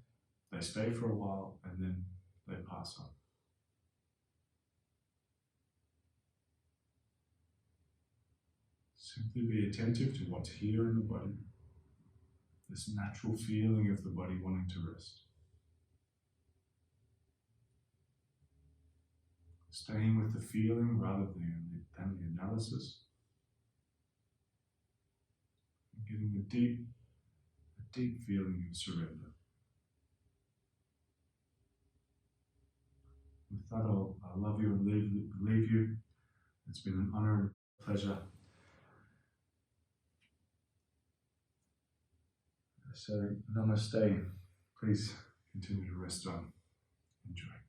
they stay for a while and then they pass on. Simply be attentive to what's here in the body, this natural feeling of the body wanting to rest. staying with the feeling rather than the analysis. And getting a deep feeling of surrender. With that, I'll love you and leave you. It's been an honor and a pleasure. So, namaste. Please continue to rest on. Enjoy.